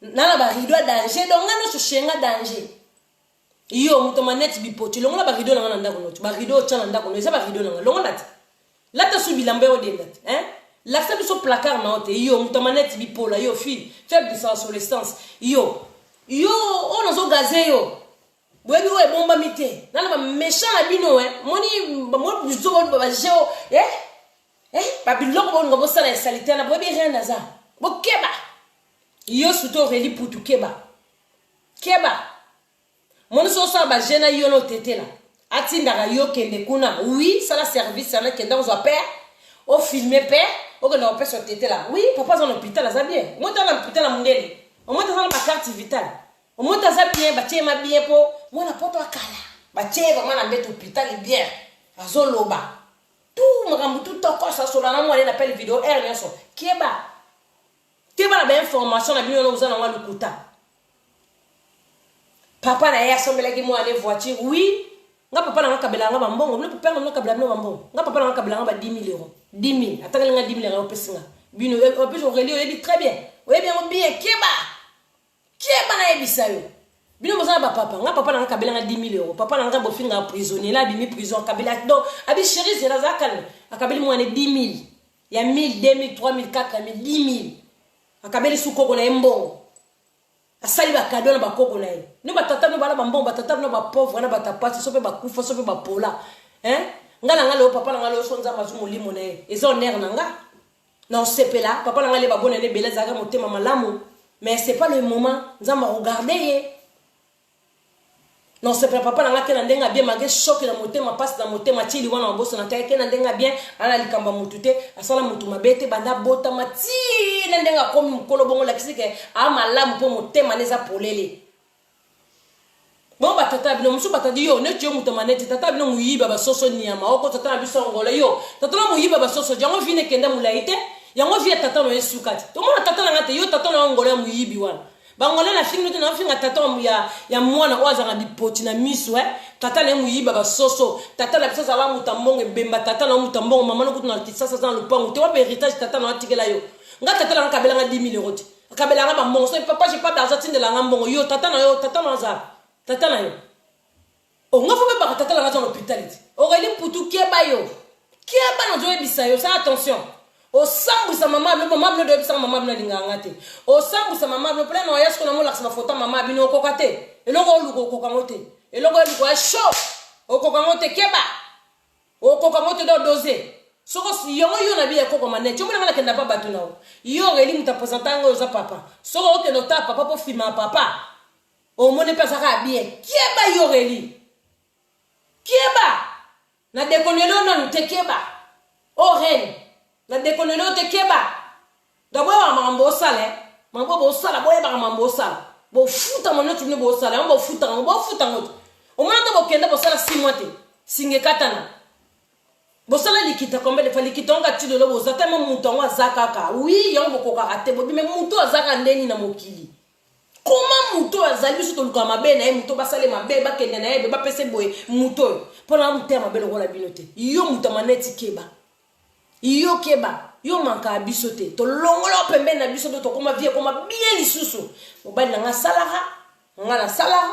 na la ba rideau danger donc ngano so shenga danger iyo muto maneti bipoti longo na ba rideau na ndako no ba rideau tshana ndako no eza ba rideau na longo nati la ta subi lambe o dendati la sabe so placard na ote yo muto maneti bipola yo fille faible de sa adolescence yo on zo gazé yo Bwebi we bomba mite. Nana ba méchant na bino Moni mo buzo ba jeo ba biloko bo ngobo sala salite na bwebi rien naza. Bo keba. Yo suto reli putu keba. Keba. Moni so sa ba jena yo no tetela. Atinda yo kende kuna. Oui, ça la service na kenda zo père. O filmer père, o que na père so tetela. Oui, papa dans l'hôpital ça bien. Moi dans l'hôpital na mundeli. Au moins dans ma carte vitale. Au moins ça bien, batie ma bien pour moi la porte à kala. Batie vraiment na bête hôpital bien. Azoloba. Tout makambu tout toko ça sur la moi l'appel vidéo R so. Keba. Keba na information na bino na uzana wa lukuta. Papa na ya sombela ki moi aller voiture. Oui. Nga papa na kabela nga bambongo. Nga papa na kabela no bambongo. Nga papa na kabela nga ba 10 000 euros. 10 000. Ataka nga 10 000 euros pesinga. Bino en plus Aurélie il dit très bien. Oui bien Keba. Keba na ebisa yo. Bino mozana ba papa, nga papa na kabela nga 10 000 euros. Papa na nga bofinga prisonnier la bimi prison kabela. Donc abi chérie c'est la zakal. Akabeli mo ne 10 000. Ya 1000, 2000, 3000, 4000, 10 000. Akabeli sukoko na embongo. Asali ba cadeau na ba koko na ye. Ni batata no bala bambongo batata no ba pauvre na batapati sope ba kufa sope ba pola. Nga na nga le papa na nga le sonza mazumu limo na ye. Ezo ner na nga. Na osepela papa na nga le ba bonene beleza ga motema malamu. Mais c'est pas le moment. Nous allons regarder. Non, c'est pas papa n'a qu'un denga bien malgré choc dans mon thème, passe dans mon thème, tili wana boss na taille qu'un denga bien, ala likamba mutute, asala mutu mabete banda bota mati, n'denga comme mukolo bongo la kisike, ama lam pour mon thème aneza polele. Bon ba tata bino musu batadi yo ne tio mutu maneti tata bino muyiba ba soso nyama, oko tata biso ngola yo, tata muyiba ba soso jango vine kenda mulaite. Yango via tata no esukati to mona tata ngate yo tata no ngolo muyibi wana bangole na fingi to na finga tata ya mwana oza na bipoti na miso tata na muyiba ba soso tata na biso za mutambongo bemba tata na mutambongo mama no kutuna kisasa za lupango te wa héritage tata na atikela yo nga tata na kabela nga 10 000 euros kabela nga ba mbongo so papa j'ai pas d'argent tinde la ngambongo yo tata na za tata na yo o nga fo ba tata na za l'hôpitality o reli putu keba yo keba na zo ebisa yo ça attention. O sambu sa mama bino de sa mama bino linganga te. O sambu sa mama bino plein no yasko na mo laksa photo mama bino kokate. Eloko luko kokangote. Eloko luko a show. O kokangote keba. O kokangote do doze. Soko yongo yo na biya koko manet. Yo mwana kenda baba tu nao. Yo reli mutapresentanga za papa. Soko oke no ta papa po filma papa. O mone pesa ka bien. Keba yo reli. Keba. Na dekonelo na te keba. O reine. La déconne te keba. D'abord, mambo sale. Mambo bo sala, boye ba mambo sala. Bo futa mono tu ne bo sala, on bo futa. O manda bo kenda bo sala 6 mois te. Singe katana. Bo sala likita kombe de fali kitonga tido lo bo zata mo mutongo azaka. Oui, yongo ko karate bo mais muto azaka ndeni na mokili. Comment muto azali biso to luka mabe na muto basale mabe ba kende na ye ba pese boye muto. Pona muto mabe lo la binote. Yo muto maneti keba. Yo keba yo manka bisote to longolo pembe na bisote to koma vie koma bien lisusu mobali na salaha ngala salaha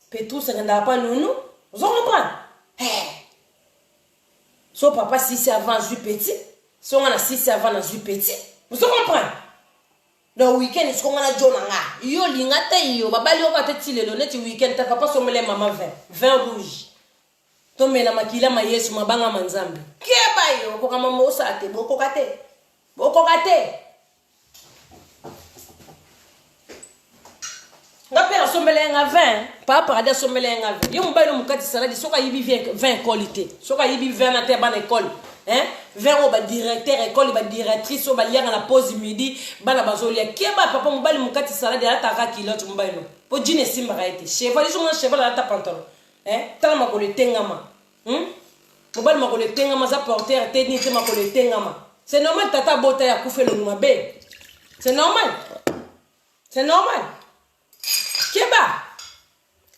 petrus ngenda pa nunu vous comprenez so papa 6 avant ju petit so ngana 6 avant na ju petit vous comprenez le week-end est qu'on a jona nga yo lingata yo babali yo bateti lelo neti week-end ta papa so mele mama vin rouge tombe na makila ma Yesu mabanga manzambe keba yo ko kama mosa te boko kate nga pera sombele nga 20 pa paradis sombele nga 20 yo mobali mukati salade soka yibi 20 qualité soka yibi 20 na te ban école hein 20 au ba directeur école ba directrice au ba lianga na pause midi bana bazolia keba papa mobali mukati salade ataka kilote mobali no po jine simba kaite cheval ils ont cheval ata pantalon hein tala makolo tengama mobali makolo tengama za porteur te ni te makolo tengama c'est normal tata bota ya kufe le mabe c'est normal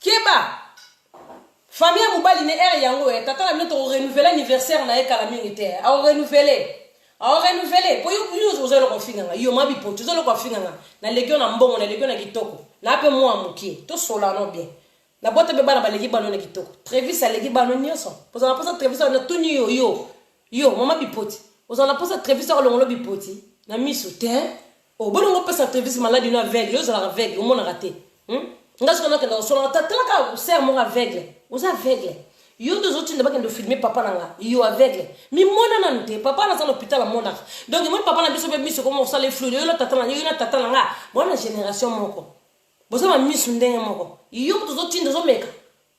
Keba famille mobali ne er yango tata na minoto renouveler anniversaire na ekala mingi te a renouveler po yo zo lo kofinga yo mabi po zo lo kofinga na legio na mbongo na legio na kitoko na pe mo amuki to sola no bien na bote be bana ba legi bano na kitoko Trevis a legi bano nyoso poza na poza Trevis na tuni yo mama bipoti poza na poza Trevis a longolo bipoti na miso te o bongo pesa Trevis malade no aveugle yo za aveugle o mona raté ngaso kana kenda so na tatela ka ser mo aveugle os aveugle yo deux autres ne ba kendo filmer papa nanga yo aveugle mi mona nante papa na sa l'hôpital mona donc mon papa na biso be miso comme ça les flou yo la tatana yo na tatana nga bona génération moko boza ma miso ndenge moko yo deux autres ndo meka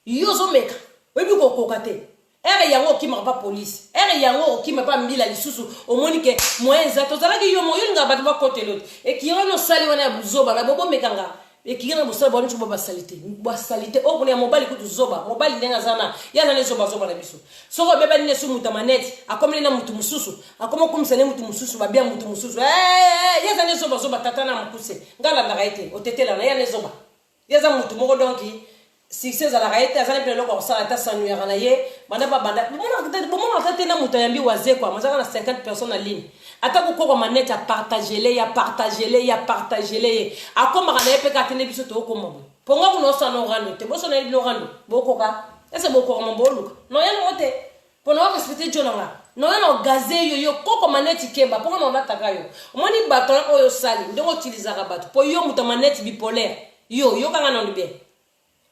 yo zo meka webi ko kokate ere yango ki maka pa police ere yango ki maka pa mbila lisusu omoni ke moyen za to zala ki yo mo yo nga ba côté l'autre et qui ono sali wana buzoba na bobo mekanga et qui na busala boni chuba salite o boni ya mobali kutu zoba mobali ndenga zana ya na zoba na biso soko beba ni nesu muta maneti akomeli na mutu mususu akomo kumsene mutu mususu ba bia mutu mususu ya za ne zoba tata na mukuse ngala na raite otetela na ya ne zoba ya za mutu moko donki si c'est à la raite azana pe loko sala ta sanu ya na ye banda ba banda bomona tata na muta yambi waze kwa mazaka na 50 personnes en ligne ata ko manete ya partager les akoma kana epe ka tene biso to ko mabo ponga kuno sa no rando te boso na no rando boko ka ese boko ko mabo luka no ya no te pono wa respecter jonanga no ya no gaze yo koko manete keba ponga no nataka yo omoni bato na oyo sali ndongo utiliser ka bato po yo muta manete bipolaire yo kanga no bien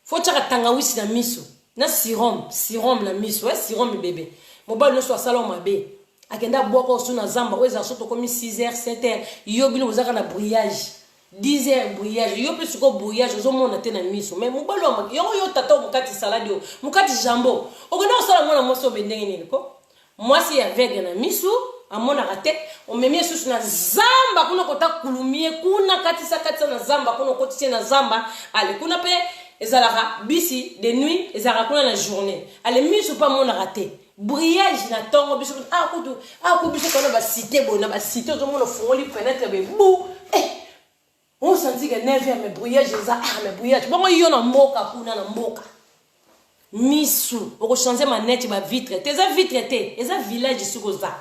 faut chaka tangawisi na miso na sirom la miso sirom bébé mobile no so salon mabe akenda boko suna zamba weza soto komi 6h 7h yo bino bozaka na brouillage 10h brouillage yo plus ko brouillage zo mona te na miso mais mobile yo tata mukati salade yo mukati jambo ogona osala mona moso bendenge nini ko mwasi ya vege na miso amona rate o memie susu na zamba kuna kota kulumie kuna katisa na zamba kuna kotise na zamba ale kuna pe ezalaka bisi de nuit ezalaka kuna na journée ale miso pa mona rate brillage na tongo biso ko biso kana ba cité bona ba cité zo mona fongoli fenêtre be bou on sentit que 9h mais brillage mais brillage bon yo na mboka kuna na mboka misu oko changer manette ba vitre eza village suko za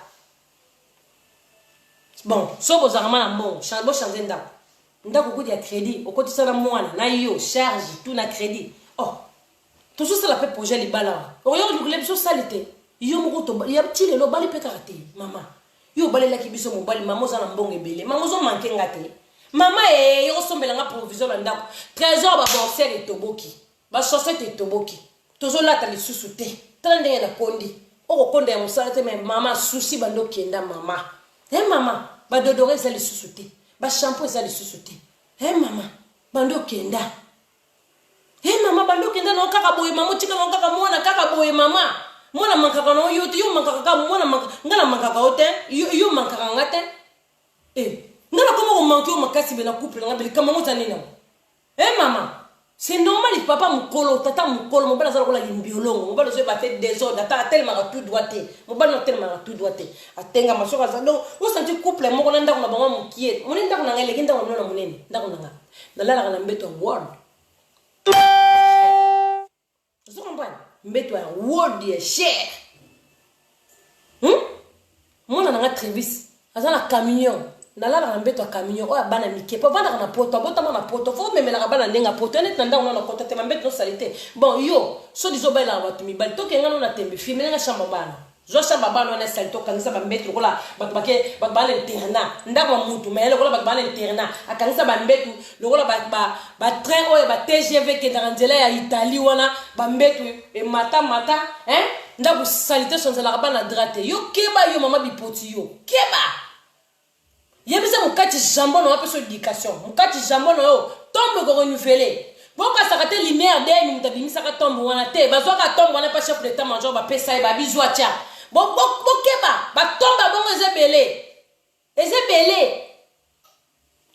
bon so bozaka na mbongo bo changer ndako ko dia crédit okotisa na mwana na yo charge tout na crédit toujours ça la fait projet libala oyo lukule biso salite yo moko to ya tile lo bali pe karate mama yo bali la kibiso mo bali mama za na mbongo ebele mama zo manke ngate mama yo sombela nga provision na ndako trésor ba boursier et toboki ba chaussette et toboki tozo lata li susu te tande na kondi oko konde ya musala te mais mama souci bando kenda mama mama ba dodore za li susu te ba shampoo za li susu te mama bando kenda mama bando kenda no kaka boye mama tika no kaka mwana kaka boye mama mwana mankaka no yo mankaka mwana ngala mankaka ote yo mankaka ngate ngala komo manki o makasi bena couple ngabeli kama ngota nina mama c'est normal papa mukolo tata mukolo mobala zala kola limbiolongo mobala zo baté désordre ata tellement tout doité mobala tellement tout doité atenga masoka za donc o senti couple moko na ndako na bango mukie moni ndako na ngale kinda na munene ndako na ngala la mbeto word zo kompani mbeto ya word ya cher mona nga Trevis azana camion nalala mbeto camion oya bana mike po bana na poto bota na poto fo memela bana ndenga poto net nda ona na poto te mbeto no salite bon yo so dizo baila batu mi bali to kenga no na tembe filme nga chamba bana zo chamba bana na salite to kanisa ba mbeto kola bakbake bakbale interna ndako mutu mele kola bakbale interna akanisa ba mbeto lokola ba train oya ba TGV ke dans nzela ya Italie wana ba mbeto e mata ndako salite sonzela bana drate yo keba yo mama bipoti yo keba yebisa mukati jambo na wapeso éducation mukati jambo na yo tombe ko renouveler Pourquoi ça rate lumière d'elle nous tabimi ça tombe wana te bazwa ka tombe wana pas chef d'état major ba pesa e ba bizwa tia bon keba ba tombe bon ezebele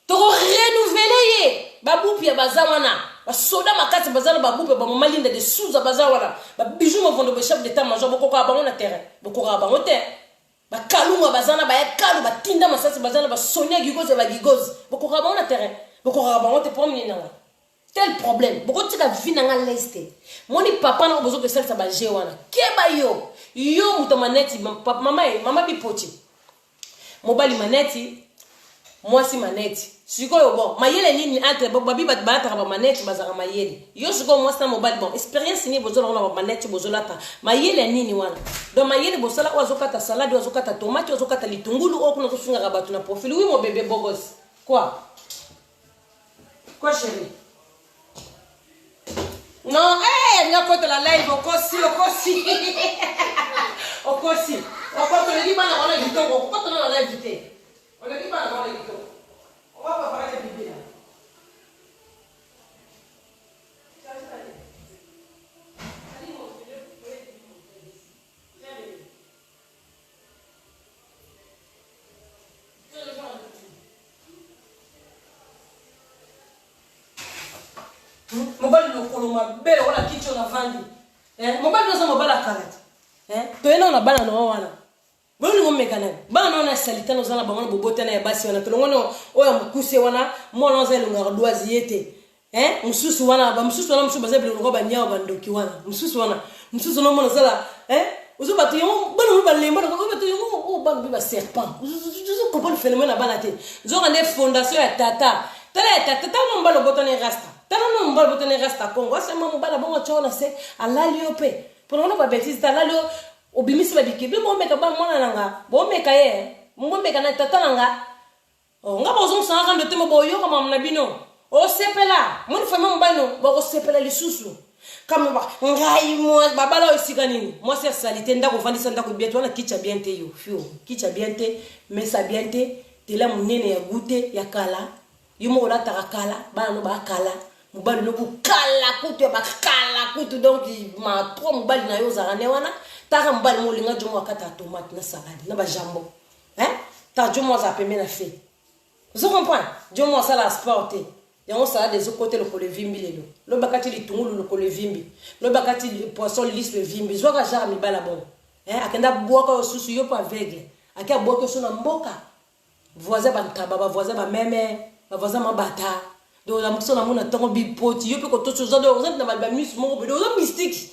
to renouveler ye ba bupi ya bazawana ba soda makati bazana ba bupi ba malinda de souza bazawana ba bijou mo vondo ba chef d'état major boko ka bango na terrain boko ka bango te ba kalunga bazana ba ya kalu ba tinda masasi bazana ba sonia gigoze ba gigoze boko ka bango na terrain boko ka bango te premier nanga tel problème beaucoup de vie dans l'est moni papa na besoin que ça ba jewana keba yo muto maneti papa mama bipoti mobali maneti moi si maneti siko yo bon mayele nini entre babi bat ba maneti bazaka mayele yo siko moi ça mobali bon expérience ni besoin na maneti bozolata mayele nini wana donc mayele bosala wazokata salade wazokata tomate wazokata litungulu okuna zosunga rabatu na profil oui mon bébé bogos quoi chérie. Non, il y a quoi de la live au Kossi. Au Kossi. On ne dit pas dans la vidéo, on va dans la vidéo. On ne dit pas dans la vidéo. On va pas parler de bébé là. Mobile lokolo mabele wala kicho na vandi mobile doza mobile akalat to ena na bana no wana boni ngomekana bana na salitano zana bangana bobotana ya basi wana tolongono oya mukuse wana mwana nzelo ngaro doazi yete mususu wana mususu bazebele ngo banyawa bandoki wana mususu no mona zala uzo batu yo bana balemba ngo batu yo o bana biba serpent uzo comprendre phénomène na bana te zo ngane fondation ya tata no mbalo botane rasta tana no mbalo botane rasta Congo c'est maman mbala bongo chona se alali ope pour no ba bêtise alali obimisi ba bikebe bo meka ba mwana nanga bo meka ye mo meka na tata nanga nga bozo sanga ndo temo boyo kama mna bino o sepela mon femme mbano bo sepela lisusu kama ba ngai mo babala osika nini moi c'est salité ndako vandisa ndako bientôt na kicha biente yo fio kicha biente mais ça biente tela munene ya gute ya kala yumo ola tarakala bana no ba kala mobali no kala kutu ya bakala kutu donc ma trois mobali na yo zarane wana taka mobali mo linga jomo akata tomate na salade na ba jambo ta jomo za pembe na fait vous comprenez jomo sala sporté yango sala des autres côtés le ko le vimbi lelo lo bakati litungulu le ko le vimbi lo bakati poisson lisse le vimbi zo ka jara mi bala bon akenda boka osusu yo pa aveugle akia boka so na mboka voisin bantaba ba voisin ba meme ba voisin mabata donc la mukso na mona tango bipoti yo pe ko to chose do na ba misu mo be do mystique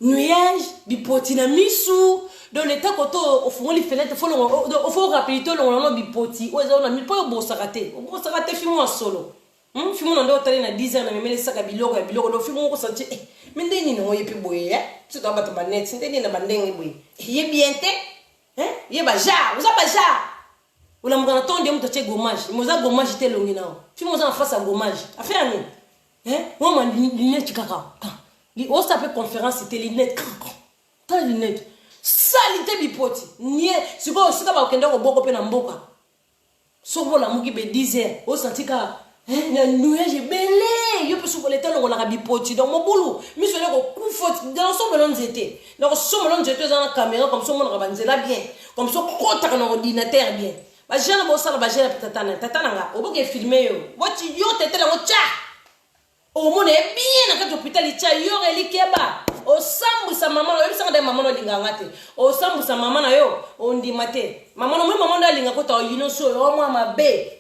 nuage bipoti na misu donc l'état ko to ofungo li fenêtre faut rappeler to lo bipoti o za na mi po bo sakate fimo solo fimo na ndo tali na 10 ans na memele saka biloko do fimo ko santi mais ndeni no yepi boye tu dois battre manette ndeni na bandenge boye ye bien te ye ba ja vous ba ja ou la mugana tonde mu tache gommage moza gommage te longi nao fi moza en face à gommage affaire ni moi man lunette kaka li o sa pe conférence c'était lunette ta lunette salité bipoti nie siko sika ba okenda ko boko pe na mboka soko la mugi be 10h o santika na nuage belé yo pe soko leta longo la bipoti donc mo bulu mi so le ko kufoti dans son melon zete donc son melon zete dans la caméra comme ça mon rabanzela bien comme ça kota na ordinateur bien ba jana bo sala ba jana tata nga oboke filmer yo wati yo tete la cha o mone bien na ka hôpital cha yo eli keba o sambu sa mama yo bisa ngade mama no linga ngate o sambu sa mama na yo o ndi mate mama no mama ndo linga ko ta yino so yo mwa mabe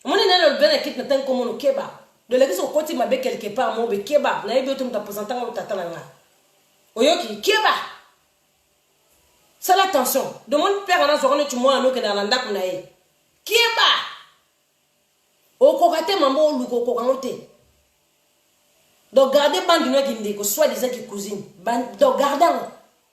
mone na le ben kit na tan ko mono keba de la kiso koti mabe quelque part mo be keba na yebe to mta présentant o tata nga o yo ki keba. C'est l'attention. De mon père, on a sorti tu moi que dans l'anda qu'on a eu. Qui est bas? Au kokate mambo ou luko kokangote. Donc gardez bandino qui me soit des qui cousine. Donc gardez.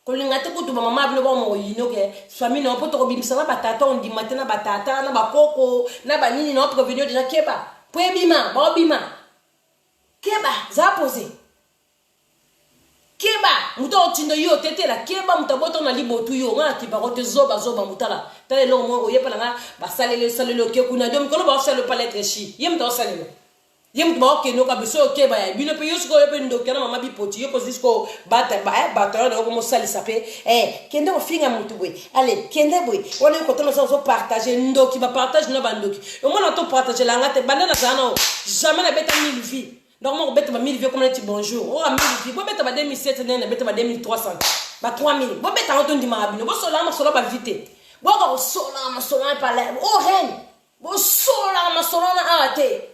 Quand l'ingate ko tu maman vle bon mo yino ke famille no poto ko bimisa na batata on dit matin na batata na bakoko na banini no prévenir déjà keba. Pour bima, ba bima. Keba, za poser. Keba muto otindo yo tete la keba mutaboto na libotu yo nga kibarote zoba mutala tale lo mo oyepala nga basalele salele okekuna dom kono ba sale palette chi yem to salele yem ba ok no ka biso ok ba bino pe yusko yo pe ndoki na mama bi poti yo ko zisko bata na ko mo sali sape kende ko finga mutu boy allez kende boy wala ko tono so partager ndoki ba partage na bandoki o mona to partager la ngate banda na sana jamais na beta 1000 vies donc mo beta ba 1000 vies comme un bonjour o 1000 vies bo beta ba 2700 na beta ba 2300 ba 3000 bo beta on ndi marabino bo sola ma sola ba vite bo ko sola ma sola pa la o ren bo sola ma sola na ate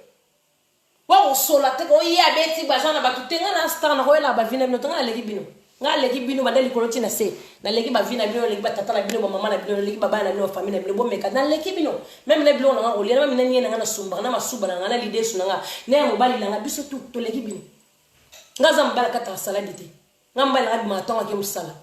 wa sola te ko ya beti bazana batutenga na star na ko la ba vina bino tanga leki bino nga leki bino ba dali koloti na se na leki ba vina bino leki ba tata na bino ba mama na bino leki baba na bino famille na bino bo meka na leki bino même na bino na ngoli na mina nyena na sumba na masuba na na lide su na na mobali na biso to leki bino nga za mbala kata saladi te nga mbala na ma tonga ke musala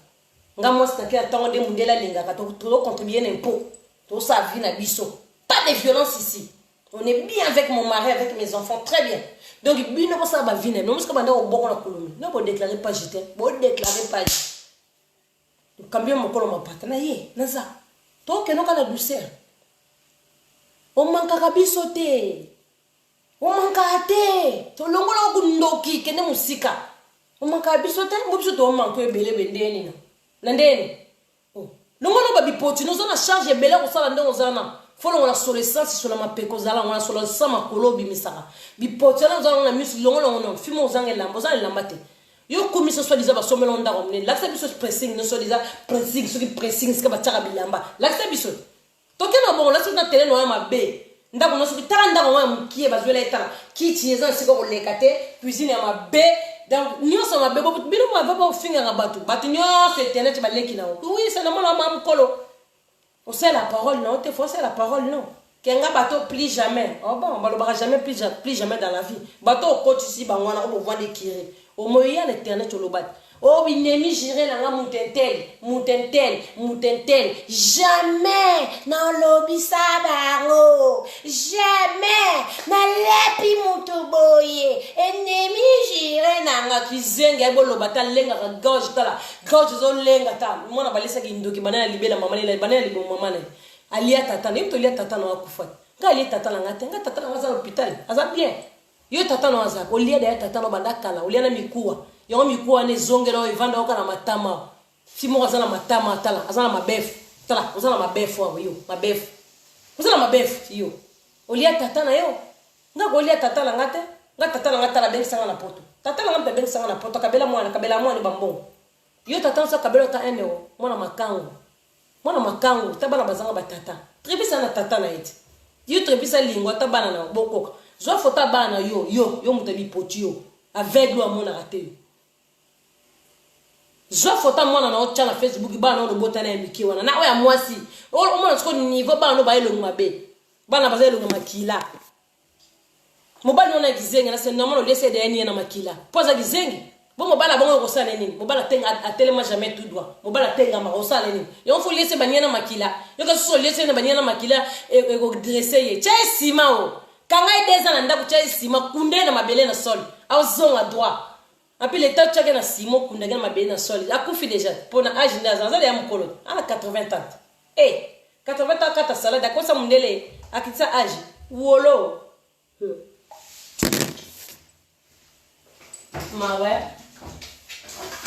nga mo sta ke tonga de mundela linga ka to contribuer n'impôt to sa vie na biso pas de violence ici. On est bien avec mon mari, avec mes enfants, très bien. Donc, il ne ça va venir. Nous, nous avons bon la colonie. Nous ne déclarer pas j'étais. Nous déclarer pas. Quand bien mon colon m'a partenaire, Naza. Toi, que nous avons la douceur. On manque à bisoter. On manque à thé. Tu l'as dit, Ndoki, que nous musika. On manque à bisoter. Moi, je dois manquer belé bendeni. Nandeni. Oh. Nous avons bipoti. Nous avons charge belé pour ça. Nous avons faut la solescence sur la pekozala on a sur la sama kolobi misaka bi potela za on a mis longo longo fimo zanga lambo za lambate yo komi so diza ba somelo nda romne la biso pressing no so diza pressing so ki pressing ska ba tara bilamba la biso to kena bon la so na tele no ma be nda bono so tara nda mo mkie ba zwela etala kiti eza siko ko lekate cuisine ya ma be donc nyo so ma be bo bino mo va ba finga ga batu nyo so internet ba leki na oui c'est normal ma mkolo. On sait la parole, non? Tu sais la parole, non? Kenga bateau plie jamais. Oh bon, on ne va jamais plie jamais dans la vie. Bateau au côté ici, on va voir des kirés. Au moyen l'internet au lobat. Oh, il n'est ni géré dans la moutentel. Jamais dans lobby sabaro. Jamais dans l'épi moutoboye. Ennemi géré dans la cuisine. Gabo lobata lenga gorge tala. Gorge zone lenga ta. Moi na balisa ki ndoki banana libé la maman la banana libé maman na. Alia tata, nem to lia tata na kufa. Ga lia tata na ngate, nga tata na ngaza l'hôpital. Aza bien. Yo tata na ngaza, olia da tata na bandaka na, olia na mikuwa. Yo mikuwa ne zongela o ivanda oka na matama. Fimo ngaza na matama tala, aza na mabef. Tala, aza na mabef wa yo, mabef. Aza na mabef yo. Olia tata na yo. Nga olia tata na ngate, nga tata na ngata la bengi sanga na poto. Tata na ngata bengi sanga na poto, kabela mwana bambon. Yo tata na kabela ta 1 euro, mwana makango. Mwana makango tabana bazanga batata trebisa na tata na eti yo trebisa lingwa tabana na bokoka zo fota bana yo mutabi poti yo aveugle amona raté zo fota mwana na ocha na Facebook bana no bota na miki wana na oya mwasi o mona sko niveau bana no bailo mabe bana bazelo makila mobali ona gizenga na se normalement laisser derrière na makila poza gizengi bon mobala bongo ko sala nini mobala tenga atelema jamais tout droit mobala tenga ma ko sala nini yo faut laisser baniana makila yo ka so laisser na baniana makila e ko dresser ye cha sima o kanga ideza na ndaku cha sima kunde na mabele na sol au zonga droit après l'état chaka na simo kunde na mabele na sol akufi déjà pona âge ndaza za ya mkolo ana 80 ans 80 ans kata sala da ko sa mundele akitsa âge wolo mawe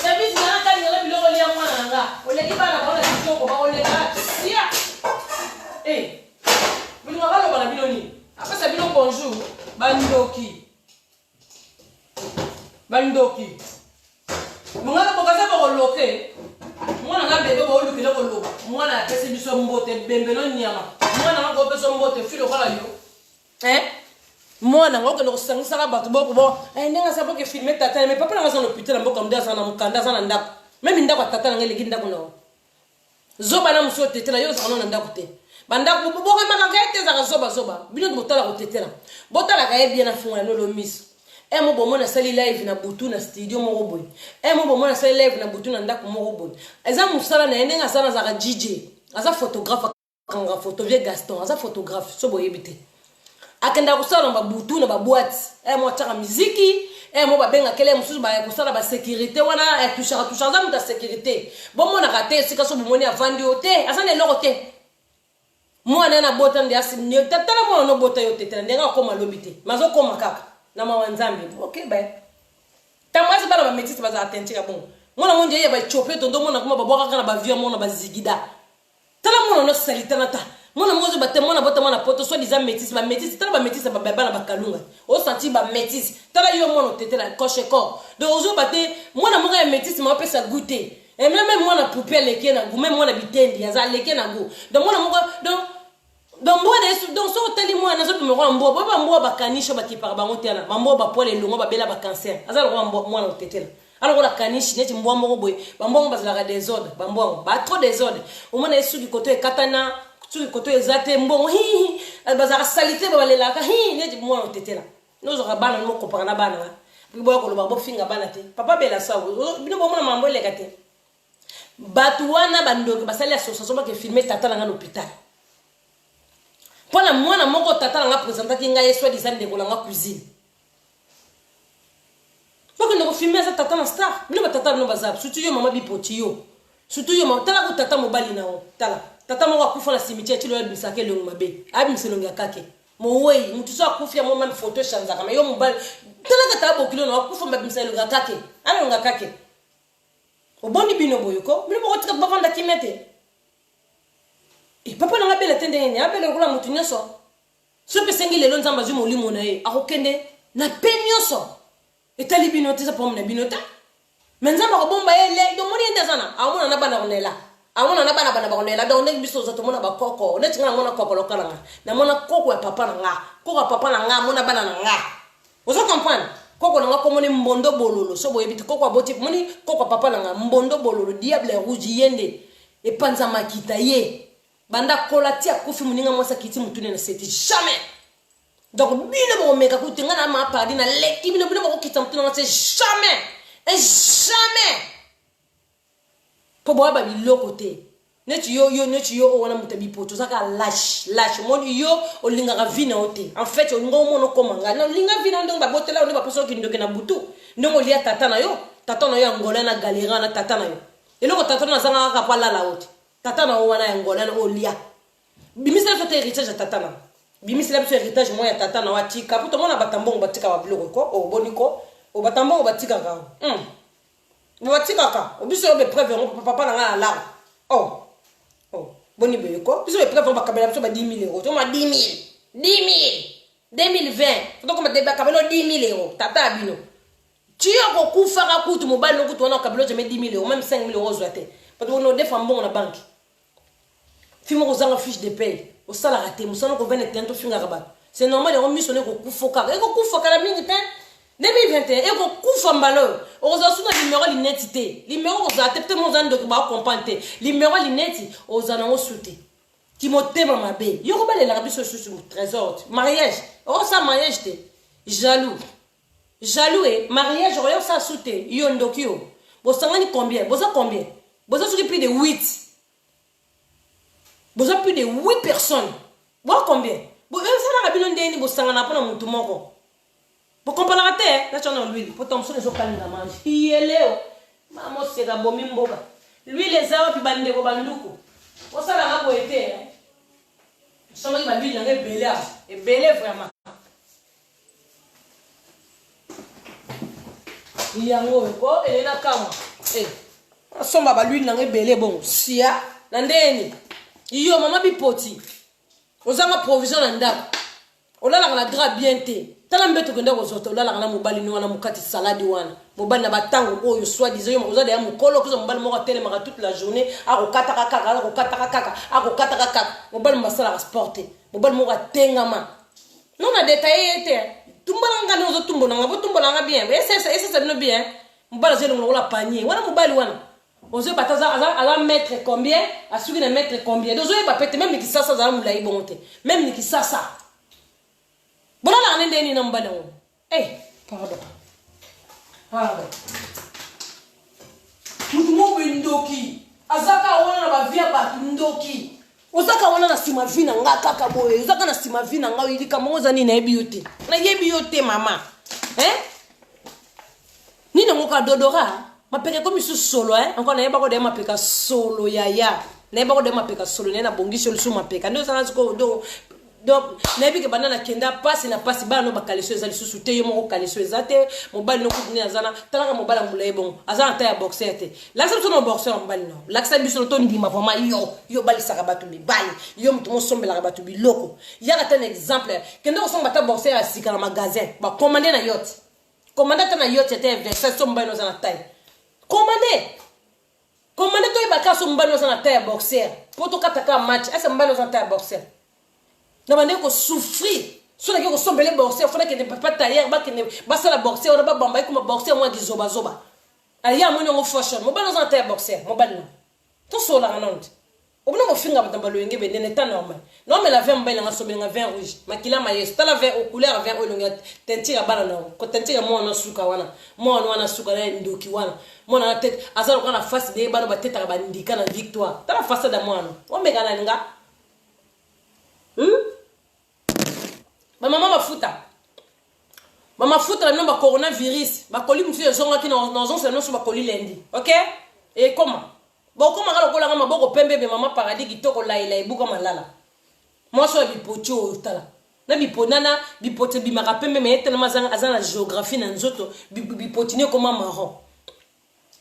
David na kali ngala biloko lia mwana nga. Ole ki bana ba na kitoko ba ole ka. Sia. Biloko ngalo bana biloni. Apa sa biloko bonjour. Bandoki. Mwana bokaza ba loke. Mwana nga bebe ba oluki loko loba. Mwana pese biso mbote bembelo nyama. Mwana nga ko pese mbote filo kala yo. Moi na ngoko no sangisa ka batu boko bo ndenga sa boke filmer tata mais papa na ngasa no putain na mboka mdaza na mukanda sana ndako même ndako tata na ngeli ndako na zoba na muso tetela yo sa na ndako te bandako boka makanga ete za zoba bino botala ko tetela botala ka bien na funga no lo miss mo bo mona sali live na butu na studio mo roboy mo bo mona sali live na butu na ndako mo roboy eza musala na ndenga sana za ka DJ aza photographe kanga photo vie Gaston aza photographe so boyebite akenda kusala na babutu na baboîte mo ataka muziki mo babenga kele mususu ba kusala ba sécurité wana touchara za muta sécurité bon mona raté sika so bomoni avandi ote asane loko te mwana na bota ndi asi tata na mwana no bota yote tena ndenga koma lobite mazo koma kaka na mawanzambi ok ben tamwazi bala ba métis baza attentir bon mona monje ya ba chopé tondo mona kuma ba boka kana ba vieux mona ba zigida tala mona no salitana ta mona mozo ba temona bota mona poto so disant métis tala ba métis ba bana ba kalunga o senti ba métis tala yo mona tetela coche corps de ozo baté mona moka ya métis ma pesa goûter et même moi na poupée leke na go même moi na bitendi aza leke na go donc moi na moko donc moi donc so tali moi na so me roi mbo ba mbo ba kanisho ba kipara ba ngotela mbo ba pole longo ba bela ba cancer aza roi mbo moi na tetela alors on a kanishi neti mbo mbo boy ba mbo ba za désordre ba mbo ba trop désordre au moins esu du côté katana su du côté ezate mbo hi ba za salité ba lela ka hi neti moi na tetela no zo bana no kopara na bana bibo ko lo ba bo finga bana te papa bela sawo bino bo mona mambo lega te batuwana bandoki basali association ba ke filmer tata na l'hôpital pona mwana moko tata nga présenter ki nga yeswa disant de kolanga cuisine poko ndoko filmer za tata na star bino tata no bazab surtout yo mama bipoti yo surtout yo mama tala ko tata mobali na o tala tata moko akufa na cimetière tilo ya bisake longo mabe abi miselonga kake mo wei mutu so akufia mo même photo chanza kama yo mobali tala ka tabo kilo na akufa mabe miselonga kake ala longa kake obondi bino boyoko bino boko tika bavanda kimete e papa na ngabela tende ni abele kula mutu nyoso so pesengi lelo nzamba zu molimo na ye akokende na penyoso etali bino tisa pom na bino ta menzamba ko bomba ele do moni ende sana amona na bana onela amona na bana onela do ndenge biso zo to mona bakoko ne tinga mona koko lokala nga na mona koko ya papa na nga koko ya papa na nga mona bana na nga ozo comprendre koko na nga ko moni mbondo bololo so boye biti koko aboti moni koko papa na nga mbondo bololo diable rouge yende e panza makita ye banda kolati akufi muninga mwasa kiti mutune na seti jamais donc bino bo meka kutinga na ma pardi na leki bino bo kita mutune na seti jamais et jamais po bo ba biloko te neti yo o wana mutabi poto saka lâche moni yo o linga ka vina ote en fait o ngo mono komanga na linga vina ndo ba botela ndo ba poso ki ndoke na butu ndo lia tata na yo angola na galera na tata na yo eloko tata na zanga ka pala la ote tata na wana ya ngola na olia bimisela fote héritage ya tata na bimisela fote héritage mo ya tata na watika puto mona batambongo batika wa biloko ko o boniko o batambongo batika ka batika ka obiso be preuve mo papa na nga la boni beko biso be preuve ba kabela biso ba 10 000 euros to ma 10 000 2020 to ko ma deba kabelo 10 000 euros tata bino tu yo ko kufa ka kutu mobile no kutu wana kabelo je me 10 000 euros même 5 000 euros zoate parce que on défend bon na banque fimo ko zanga fiche de paye au salaire raté musana ko vene tento finga rabat c'est normal on missionné ko kufoka e ko kufoka la mingi te 2021 e ko kufa mbalo o za suna numéro l'inentité numéro ko za tepte mo zando ko ba comprendre numéro l'inenti o za na osuté Timothée mamabe yo ko balela biso sur trésor mariage o sa mariage te jaloux et mariage royo sa souté yo ndokio bo sangani combien bo za combien bo za plus de 8 vous avez plus de 8 personnes. Vous combien? Vous avez besoin de vous sangana pour un moko. Vous comprenez la terre? Là, tu as l'huile. Pour tomber sur les occasions de manger. Il est là. Maman, c'est la bombe mboga. L'huile les arbres puis bande ko banduko. Vous savez la boîte hein. Somme qui va l'huile dans les belé et belé vraiment. Il y a un ko et la kama. Somme ba l'huile dans les belé bon. Sia landeni. Iyo mama bipoti ozanga provision na ndako olala na drap bien te tala mbeto kenda ko zoto olala na mobali ni wana mukati salade wana mobali na batango oyo soit disant yo mozade ya mukolo ko mobali moko tele maka toute la journée akokata kaka mobali mbasala sporter mobali moko tengama non na détaillé te tumbala ngana ozo tumbola ngabo tumbola nga bien ça bino bien mobali zelo ngola panier wana mobali wana ozo bataza ala mettre combien a suki na mettre combien dozo ba pete même ki sasa za mulai bonte même ki sasa bona la nende ni na mbala ngo pardon mutu mo bendoki azaka wana na ba via ba ndoki ozaka wana na sima vina nga kaka boye ozaka na sima vina nga ilika moza ni na yebi yote mama ni na ngoka dodora mapeka comme sous solo encore na yeba ko de mapeka solo yaya na yeba ko de mapeka solo na bongi solo sous mapeka ndo sana ko do donc nayebi ke bana na kenda passe na passe bana no bakaleso ezali susu te yo moko kaleso ezate mobali no kudini azana talaka mobali ambula bon azana ta ya boxer te laksa biso no boxer mobali no laksa biso to ndima vraiment yo bali saka batu mibali yo mutu mo sombela batu biloko yaka ta un exemple kenda ko somba ta boxer ya sika na magasin ba commander na yacht commander ta na yacht te verset somba no zana taille commander to ibaka somba no zana taille boxer poto kataka match esa mba no zana taille boxer na bande ko souffrir so na ko sombele boxer fona ke ne papa tailleur ba ke ne basa la boxer on ba bamba ko boxer moi gizoba zoba aya mo no fashion mo ba no zanta boxer mo ba no to so la ranonde obuna mo finga batamba lo ngebe ne ta normal non mais la vin mba nga sombele nga vin rouge makila mayesto ta la vin au couleur vin au longa tentira bana no ko tentira mo na suka wana mo na suka na ndoki wana mo na tête azalo kana face de bana ba tête ba ndika na victoire ta la face da mo no o mega na nga Mama mafuta la nomba coronavirus ba koli mtu zonga ki na zonga no so ba koli lendi OK et comment bon comment ngalo kola ngama boko pembe be mama paradis kitoko la ila ibuka malala moi so bipocho tala na biponana bipote bimaka pembe mais tellement azana géographie na nzoto bipotine comme marron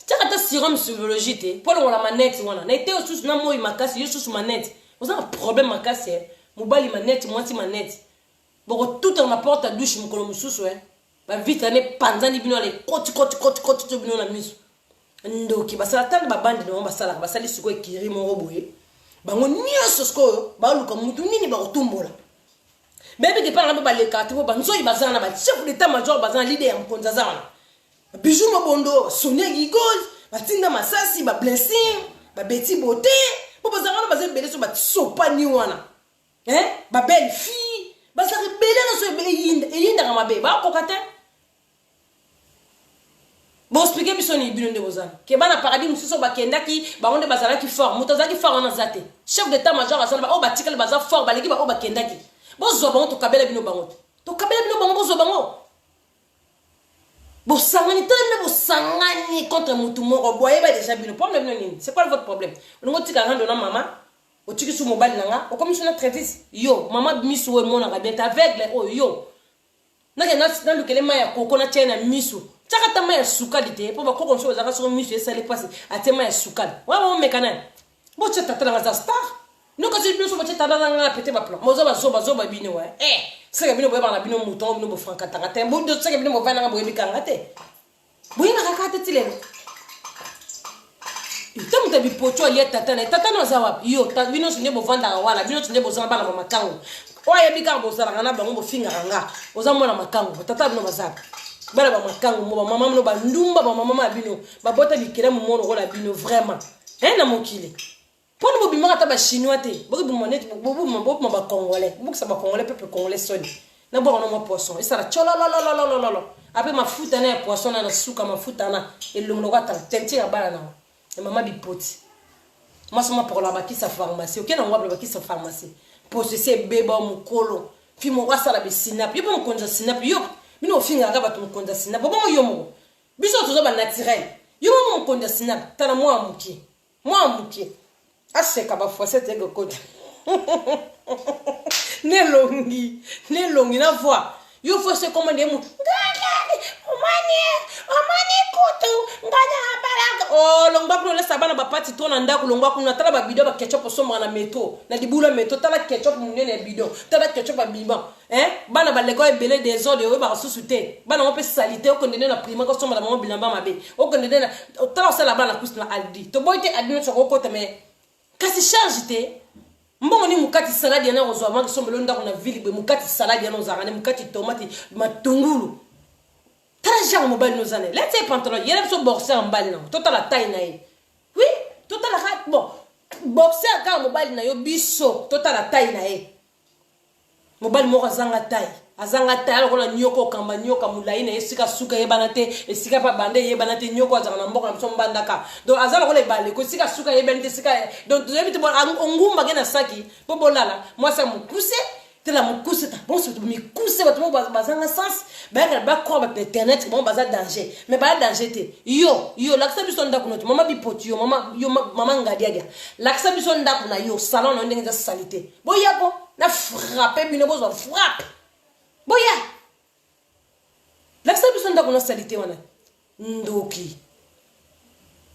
taka ta sérum biologie te pour la manette wana na été sous na moi makasi yo sous manette vous avez un problème makasi mobali manette mwati manette boko tout en porte à douche mukolo mususu ba vite ne panzani bino le koti to bino na miso ndoki basala tande ba bande no basala basali siko ekiri mo roboye bango nyoso sko ba luka mutu nini ba kotumbola bebe ke parla ba le carte bo banzo ibazana ba chef d'état major bazana leader mkonza zana bijou mobondo sonia gigol batinda masasi ba blessing ba beti beauté bo bazana bazana bele so ba sopa ni wana ba belle fille basa rebelle na so yinda kama be ba kokate bon expliquer biso ni bino de bozana ke bana paradis mususo ba kendaki ba onde bazala ki fort mutazaki fort na zate chef d'état major asala ba o batikale baza fort baleki ba o ba kendaki bozo bango to kabela bino bango to kabela bino bango bozo bango bosangani tellement bosangani contre mutu moko boye ba déjà bino problème nini c'est quoi votre problème on ngoti ka rando na maman o tiki su mobile nanga o comme sur la traitise yo maman misu we mona ka bien aveugle oh yo na lukele maya koko na chena misu chaka tama ya sukali te po ba koko nso za ka so misu esale passe atema ya sukali wa mekana bo cheta tala za star no ka si biso bo cheta tala nga pete ba plan mo zoba bino wa seka bino boye ba na bino mouton bino bo franka tanga te bo do seka bino bo va na boye bikanga te boye na ka te tilelo itamu tabi pocho ali tata no zawa yo bino sunye bo vanda wala bino sunye bo zamba na mama kango oya bika bo sala na bango bo finga nga ozamo na makango tata bino bazaka bala ba makango mo mama no ba ndumba ba mama bino ba bota bikira mo mono ko la bino vraiment na mokile pona bo bimaka ta ba chinois te bo bo monete bo ba congolais bo sa ba congolais peuple congolais soni na bo na mo poisson et ça la chola la après mafuta na poisson na suka mafuta na elongo ko ta tenti ya bala na et maman bipoti moi seulement pour la baki sa pharmacie OK na ngwa baki sa pharmacie pour c'est beba mukolo puis mo wasa la be sinap yo mo konza sinap yo bino finga ka batu mo konza sinap bo yo mo biso to zo ba naturel yo mo konza sinap tala moi muki aseka ba fois cette ego code ne longi na voix yo faut se commander mo omani kutu nganya baraka oh longba pro le sabana ba pati to na ndako longba kuna tala ba bido ba ketchup somba na meto na dibula meto tala ketchup munene bido tala ketchup ba biban bana ba leko ebele des ordres yo ba susute bana mo pe salité o kondene na prima ko somba na mo bilamba mabe o kondene na tala sala bana kusna aldi to boyte adino so ko teme kasi charge te mbongo ni mukati salade yana ozwa ma somba lo ndako na ville be mukati salade yana ozanga ne mukati tomate matungulu Trajan mobile nous en est. Let's say pantalon. Il y a un boxer en balle. Total la taille naïe. Oui. Total la bon. Boxer quand mobile naïe. Biso. Total la taille naïe. Mobile mora zanga taille. Azanga taille. Alors on a nyoko kamba nyoka mulaine. Esika suka yebanate. Esika pa bande yebanate nyoko azanga mboka msombandaka. Donc azala on les balle. Ko sika suka yebanate sika. Donc vous avez dit bon ongumba gena saki. Bobo lala. Moi ça me pousse. Tela mukuse ta bon surtout mi kuse ba tumo bazanga sens ba ko ba internet bon baza danger mais ba danger te yo laksa biso ndako no mama bipoti yo mama ngadiaga laksa biso ndako na yo salon no ndenge za salité boyako na frappe bino bozo frappe boya la salle biso ndako na salité wana ndoki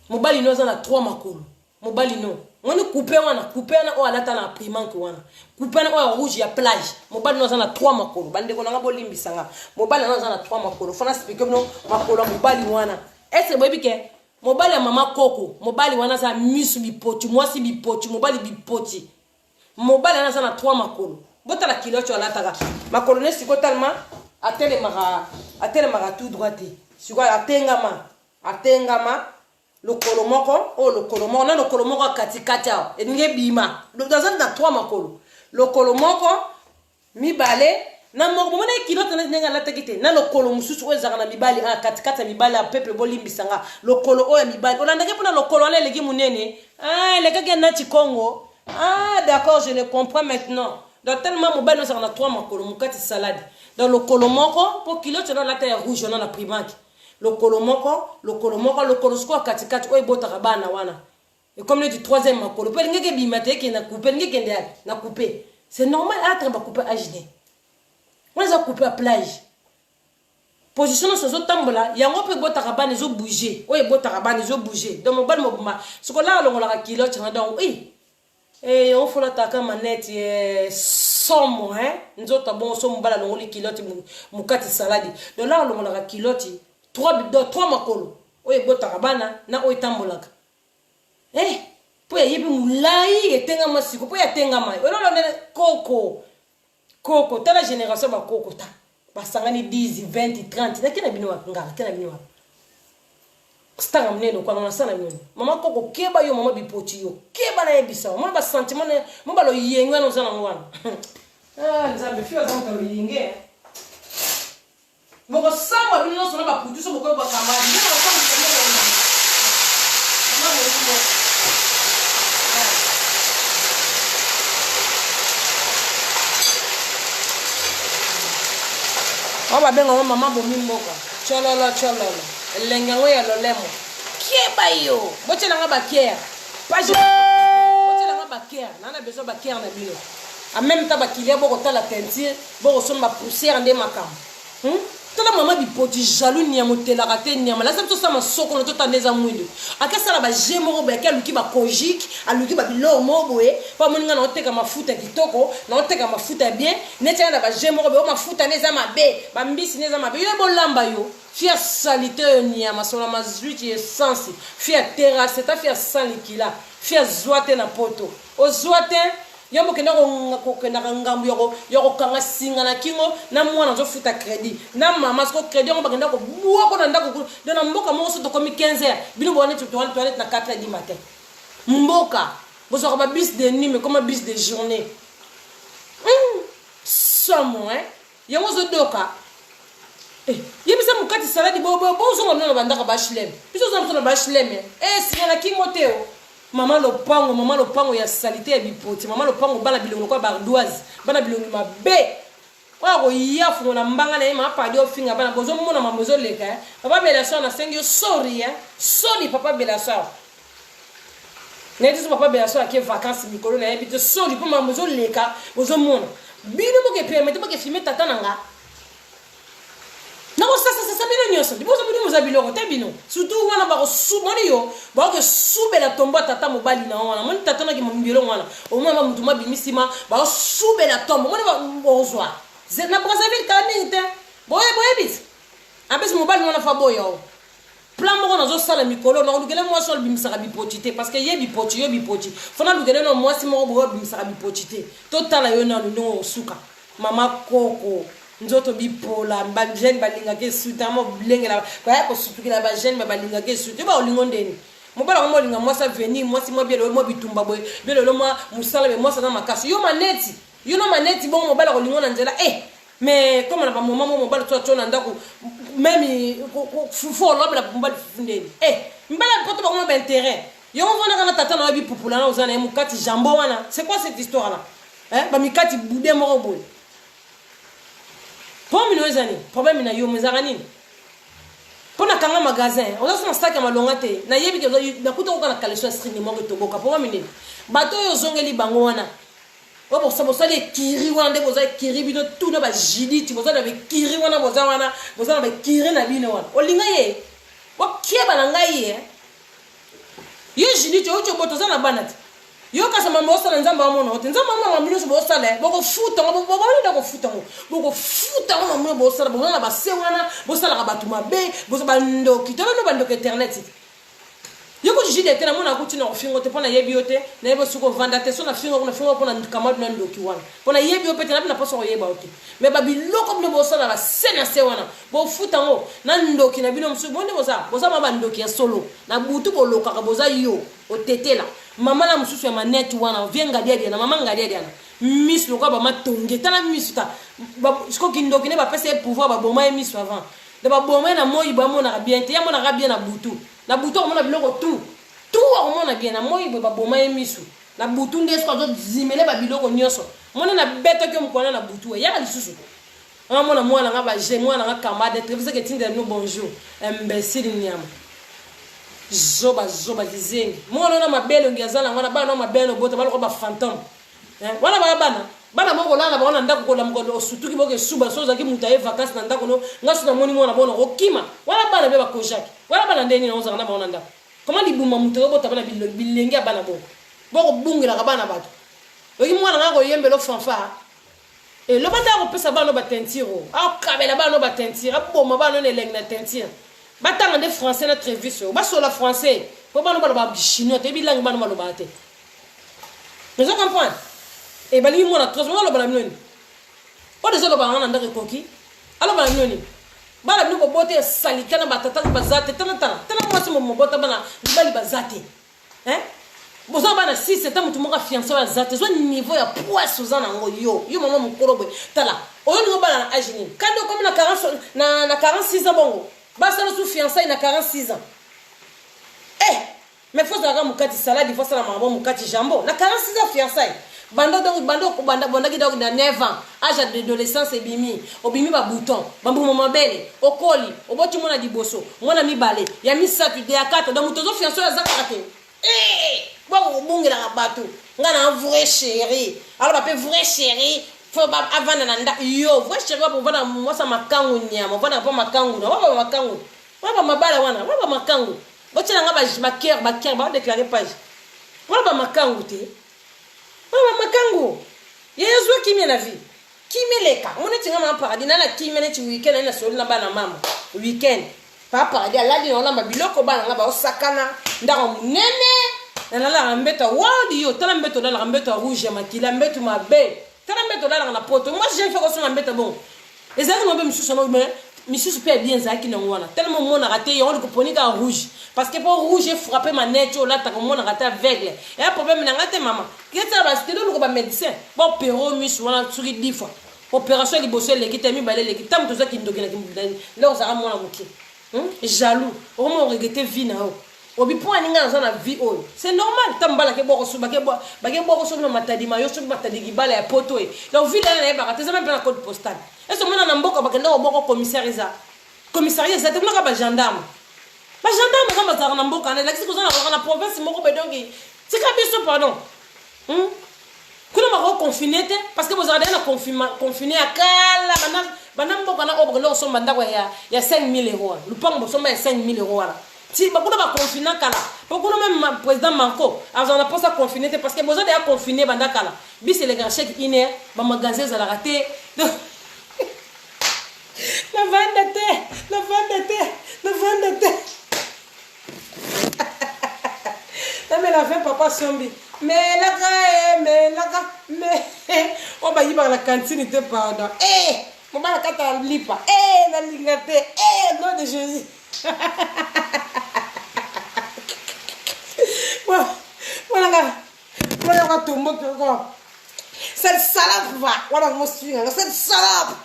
mobali no za na 3 makolo mobali no ngoni couper wana o alata na primanque wana couper na o rouge ya plage mobali no za na 3 makolo bande ko nga bolimbisanga mobali no za na 3 makolo fana expliquer no makolo mobali wana est-ce boyebi ke mobali ya mama koko mobali wana za misu bipoti mwasi bipoti mobali bipoti mobali wana za na 3 makolo bota la kilocho alataka makolo ne siko tellement atele mara tout droite siko atengama lokolo moko na lokolo moko katikati awo eninge bima dans na 3 makolo lokolo moko mibale na moko mona kiloto na nenga latakite na lokolo mususu ozaka na mibali katikati ya mibali ya peuple bolimbisanga lokolo oya mibali olandake pona lokolo wana eleki munene lekaki na Congo d'accord je le comprends maintenant donc tellement mobile ozaka na 3 makolo mukati salade dans lokolo moko po kiloto na lata ya rouge na primanque lokolo moko siko katikati oyo botaka bana wana et comme le du 3e makolo pe ngeke bimate ke na couper ngeke ndya na couper c'est normal à traba couper HD on les a coupé à plage position na sozo tambola yango pe botaka bana zo bouger oyo botaka bana zo bouger donc mobile mobuma siko la longola ka kilo tshanga donc on faut la taka manette somo nzoto bon so mbala longoli kiloti mukati saladi donc la longola ka kiloti 3 makolo oye botaka bana na oye tambolaka po ya yebi mulai etenga masiko po ya tenga mai ololo ne koko tala génération ba koko ta basangani 10 20 30 na kena bino ngaka kena bino stanga mneno kwa ngana sana bino mama koko keba yo mama bipoti yo keba na yebisa mama ba sentiment mo ba lo yenga no sana ngwana nzambe fio zanto lo yenge boko samba bino so na ba putu so boko ba kamari bino ba samba bino mama bino Mama benga mama bomi mboka chololo lengango ya lolemo kieba yo boche nanga ba kier page boche nanga ba kier nana besoin ba kier na bino en même temps ba kilia boko tala teinture boko somba poussière ndé makam tala mama bipoti jaloux ni amotela raté ni amala ça ça ma soko no totandeza mwindo akasala ba jemoro ba ke luki ba kojique aluki ba bilo moboé pa moninga na oteka mafuta kitoko na oteka mafuta bien netia na ba jemoro ba mafuta neza mabe ba mbisi neza mabe yo bolamba yo fia salité ni amasola mazuiti essence fia terrasse ta fia salikila fia zoate na poto o zoate yambo kenda ko ngambu yoko kanga singa na kingo na mwana zo futa crédit na mama sko crédit on bakenda ko buwa ko na ndako de na mboka mo so to komi 15h bino bone tu toilette na 4h du matin mboka bozo ko ba bis de nuit mais comme bis de journée somo yango zo doka yebisa mukati saladi bo zo ngona bandaka ba shlem biso zo na ba shlem singa na kingo teo mama lopango ya salité ya bipoti mama lopango bana bilongo kwa bardoise bana bilongo mabe kwa ko yafu na mbanga na ma padi ofinga bana bozo mona mamozo leka papa Belaso na sengi sorry papa Belaso ne dis papa Belaso a ke vacances mikolo na yebite sorry pour mamozo leka bozo mona bino mo ke permettre mo ke filmer tata nanga non ça bino nyoso bozo bino mozabilo te bino surtout wana ba ko suboni yo ba ko subela tombo tata mobali na wana moni tata na ki mbilo wana o mama mutuma bimisima ba ko subela tombo moni ba bozwa na Brazzaville kanite boye bit abes mobali wana fa boyo plan moko na zo sala mikolo na lugele mo sol bimisaka bipotité parce que ye bipoti fona lugele no mo si mo bo bimisaka bipotité totala yo na no suka mama koko nzoto bipola ba jeune balinga ke suta mo blengela ba ko sutukila ba jeune balinga ke suta ba olingo ndeni mobala mo linga mo sa venir mo si mo bielo mo bitumba boy bielo mo musala be mo sa na makasi yo no maneti bon mobala ko lingo na nzela mais comme na ba mama mo mobala to na ndako même fufo lo bla mobala fundeni mbala poto ba mo ba intérêt yo mo vona kana tata na bi pupula na uzana mukati jambo wana c'est quoi cette histoire là ba mikati bude mo boy pour mino ezani problème na yo mezaka nini pona kanga magasin on a son sac à malongate na yebi ke na kuto ko na collection string mo to boka pour mino bato yo zongeli bango wana o bo sabo sale kiri wana nde boza kiri bino tout na ba jiditi boza na be kiri wana boza na be kiri na bino wana olinga ye o kieba na ngai ye yo jiditi o chobo toza na bana yo kasa mama osala nzamba wa mona ote nzamba mama mino so bosala boko futa boko futa mama bosala boza na ba se wana bosala ka batu mabe boza bando kitaba no bando internet yo ko jide tena mona kuti na ofingo te pona yebi yote na yebo suko vanda te so na fingo pona kamadu na ndoki wana pona yebi yope tena bina poso yeba ote me babiloko bino bosala ba sena se wana bo futa ngo na ndoki na bino msu bonde boza mama ndoki ya solo na butu boloka ka boza yo otetela mama na msusu ya maneti wana vienga dia na mama ngadia dia na miss lokwa ba matonge tala miss ta siko kindoki ne ba pesa pouvoir ba boma miss avant de ba boma na moyi ba mona bien te ya mona bien na butu on mona biloko tout on mona bien na moyi ba boma miss na butu ndesko zo zimele ba biloko nyoso mona na beto ke mkwana na butu ya lisusu mona mwana nga ba je mwana nga kamade très que tinde no bonjour imbécile nyama zoba dizengi mwana na mabelo ngiyazala ngwana bana na mabelo bota baloko ba fantôme wana bana moko lana baona ndako kola mko sutuki boke suba soza ki mutaye vacances na ndako no ngaso na moni mwana bona okima wana bana be ba kojaki wana bana ndeni na ozaka na baona ndako comment libuma mutero bota bana bilenge bana boko bungela ka bana bato oki mwana ngako yembelo fanfa e lo banda ko pesa bana ba tentiro a kabela bana ba tentiro aboma bana ne leng na tentiro batanga de français na trevis ba so la français po bana ba chinois te bilang bana ba lo bate mais on comprend et bali mo na trois mo lo bana minoni o de zo bana ndaka koki alo bana minoni bana bino ko bote salikana batata bazate tana mo se mo bota bana bali bazate boza bana 6 7 mutu moka fiancé wa zate zo niveau ya poisse uzana ngo yo mama mukorobe tala oyo ngo bana na âge ni kando comme na 46 ans bongo basa na sous fiancé na 46 ans mais faut ça mukati salade faut ça na mambo mukati jambo na 46 ans fiancé bando ki donc na 9 ans âge d'adolescence obimi ba bouton bambu mama bele okoli oboti mona diboso mona mibale ya misatu de akata donc tozo fiancé ya zakate bon bungela bato ngana vrai chéri alors ba pe vrai chéri faut ba avana nanda yo vrai chéri ba bana mwasa makangu nyama bana pa makangu na ba makangu ba mabala wana ba makangu botina nga ba cœur ba déclarer page ba makangu te ba makangu yezo kimia na vie kimeleka mona tinga ma paradis na kimene ti weekend na soli na bana mama weekend pa paradis la di na biloko bana nga ba osakana ndako munene na la mbeta wadi yo tala mbeto la mbeta rouge makila mbeto mabe tala mbeto la na poto moi j'ai fait comme ça mbeta bon ezali mabe misusu na mais misusu pe bien zaki na ngwana tellement mona raté yo ko ponika rouge parce que pour rouge frapper ma neige là ta mona raté aveugle et un problème na ngate mama keta ba c'était donc ba médecin bon pero misu wana tsuri 10 fois opération liboso le kitami balé le kitam to zaki ndokina kimdani là on sera mona muki jaloux au moins regretter vie na o obi po aninga na vie oyo c'est normal tambala ke boko so bako so no matadi mayo so matadi gibala ya poto e donc ville na ba te même pas code postal est-ce que mona na mboka bakenda oboko commissariat ça te bloka ba gendarme kama za na mboka na lakisi kozana na province moko bedongi tika biso pardon kuna ba confiné parce que vous avez na confiné akala bana mboka na oboko lo so mandako ya 5000 euros lupango so ma 5000 euros wala si bakuna ba confiné kala bakuna même président Manko azana posa confiné parce que besoin de confiné banda kala bis le grand chèque iner ba magasin za la raté la vente mais la fin papa sombi mais on va y voir la cantine te pardon mon bala kata lipa la lingate nom de Jésus voilà tombe cette salope va voilà mon suivre cette salope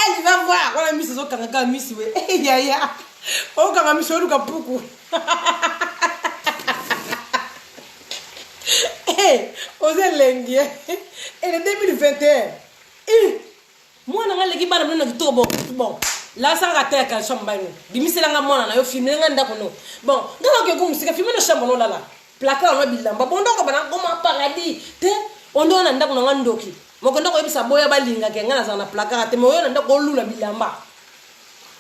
elle va voir voilà miss zo kanga miss we ya o kanga miss o luka puku oze lengi et le 2021 moi na leki bana na kitobo bon la ça raté ka chamba ni dimisela nga mona na yo filmer nga ndako no bon ngalo ke ko musika filmer na chamba no la placard no bilamba bon donc bana ko ma paradis te ondo na ndako na ndoki moko ndako yebisa boya balinga ke ngana za na placard te moyo na ndako olula bilamba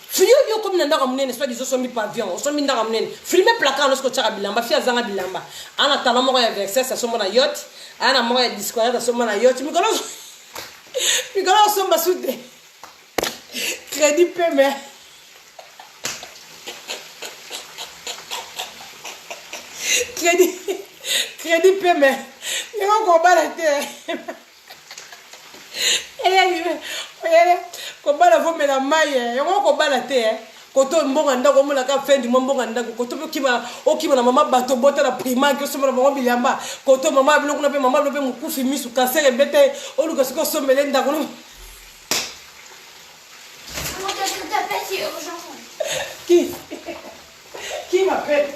fiyo yo comme na ndako munene soit disons sombi pavillon o sombi ndako munene filmer placard lorsque tu as bilamba fia zanga bilamba ana tala moko ya verset ça somo na yacht ana moko ya discours ça somo na yacht mikolo somba soude crédit paiement crédit paiement il va combattre la terre kobala vome na maye yango kobala te koto mbonga ndako mona ka fendi mbonga ndako koto okima na mama bato bota na primaire ko somela mama bilamba koto mama biloko na pe mama biloko mukufi misu kasere bete oluka siko somela ndako no. Comment est-ce que t'appelles si urgent? Qui m'appelle?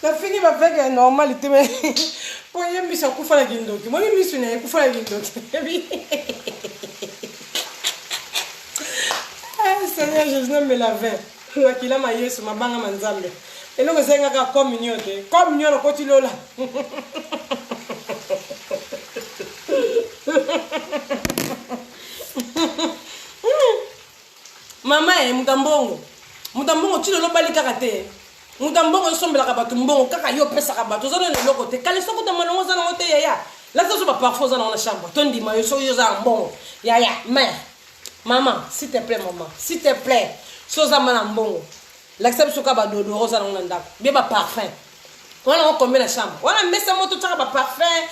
La fini va faire normal mais pour y mis à couper la guindoki moi mis sur une couper la guindoki Seigneur Jésus me laver la kila ma yesu mabanga manzambe et donc c'est nga communion le côté lola mama mutambongo tu lo bali kakate mutambongo sombela ka batu mbongo kaka yo pesa ka batu zana le lokote kale soko ta malongo zana ngote ya la ça va parfois zana na chambre tondi ma yo so yo za mbongo ya mais maman s'il te plaît maman s'il te plaît so za mana mbongo l'accepte soka ba dodo rosa na ndako be ba parfum wana ko la chambre wana mesa moto tsaka ba parfum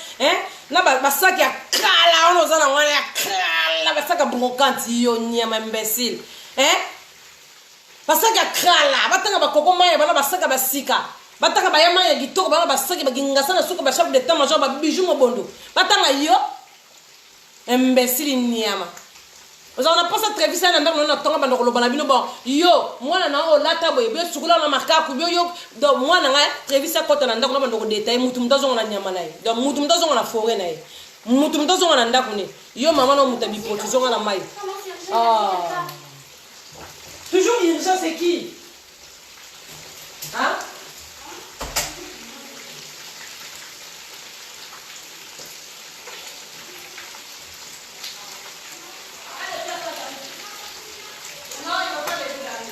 na ba sac ya kala ona zana wana ya kala ba sac brocante yo nyama imbécile basaka kala batanga bakoko maye bana basaka basika batanga bayama ya gitoko bana basaka bagingasa na suka ba chef de temps major ba bijou mobondo batanga yo imbécile niama ozana pasa trevisa na ndako na tonga bando kolobana bino bon yo mwana na o lata boye be sukula na makaku yo do mwana nga trevisa kota na ndako na bando ko detail mutu mdazo na nyama naye do mutu mdazo na forêt naye mutu mdazo na ndako ne yo mama no mutabi protection na mai toujours urgent, c'est qui? Hein? Non, il ne va pas les regarder.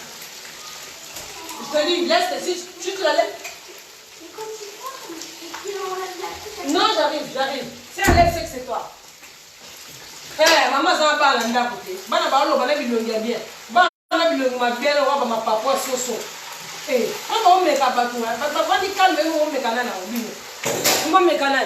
Je te dis, laisse, si tu te la lèves. Non, j'arrive. Si elle lève, c'est que c'est toi. Maman, ça va pas à l'anda côté. Bana ba lo bana bilongi bien. Na bilongi ma bien wa ba papa soso. On me ka batu. Ba di calme on me kana na bino. On me kana.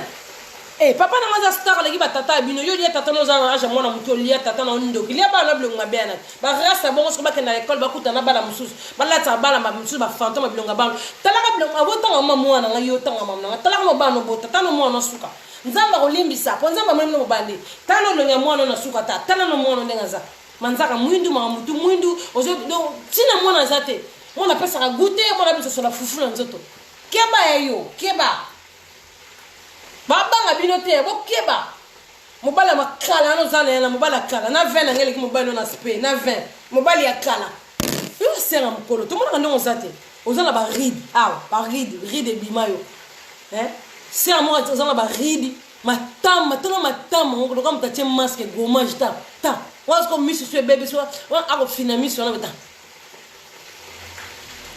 Papa na maza star la ki ba tata bino yo lia tata no za na mwana muto lia tata na ndo. Lia ba na bilongi ma bien na. Ba rasta bon so ba ke na école ba kuta na bala mususu. Ba la ta bala ma mususu ba fantôme bilonga ba. Tala ka bilonga bo tanga mama na yo tanga mama na. Tala ka ba no bo tata no mwana suka. Nzamba kolimbisa po nzamba mwana no bande. Tano lo nya mwana na suka ta. Tala no mwana ndenga za. Manzaka mwindu mamutu mwindu ozo donc tina mwana zate mwana pesa ka goûter mwana bisa so la fufu na nzoto keba yo keba baba ngabino te bo keba mobala makala no zana na mobala kala na 20 ngele ki mobala na spe na 20 mobala ya kala yo sera mkolo to mwana ndo zate ozana ba ride ba ride bimayo sera mwana ozana ba ride matama ngoko kama tache masque gommage ta what's comme miss sur bébé sur a finami sur na beta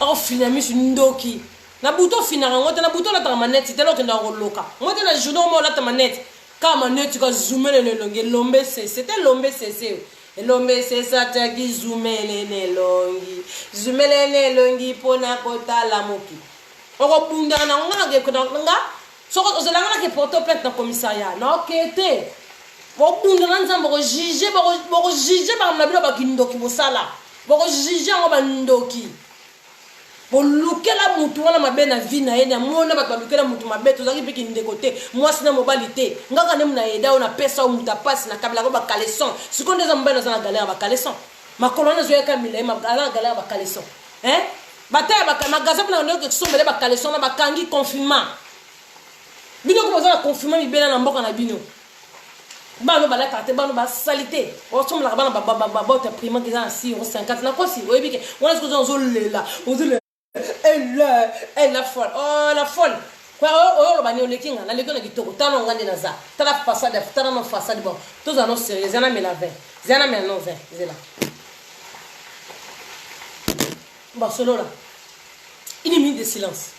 a finami sur ndoki na buto finanga ngote na buto la ta manette telo kenda ngoloka ngote na judo mo la ta manette kama manette ka zoomer le longue lombe c'était lombe c'est lombe c'est ça ta ki zoomer le longi zoomer le longi pona kota la moki oko bunda na ngage ko nga soko ozelanga ke porto plainte na commissariat na okete bokunda na nzambo ko juger ba na bilo ba kindoki bosala boko juger ngo ba ndoki bolukela mutu wana mabe na vie na ye na mona bato balukela mutu mabe tozalaki mpe kindeko te mwasi na mobali te ngaka nde muna yeda oyo napesa oyo mutu apasi na kabelako bakaleson sikoyo nde eza mobali naza na galere ya bakaleson makolo wana ezoyeka milai aza na galere ya bakaleson bataya magasin mpona ndenge sombele bakaleson na bakangi confinement bino ko boza na confinement mibela na mboka na bino bano balaka te bano basali te osomolaka bana babote prima eza na 6,50 nakosi oyebi ke wana sikoyo ozolela la folle oh la folle oyo oloba ni oleki nga naleki na kitoko tala nga nde naza tala façade tala na façade bon toza no sérieux zana mela 20 zana mela non 20 zela Barcelona une minute de silence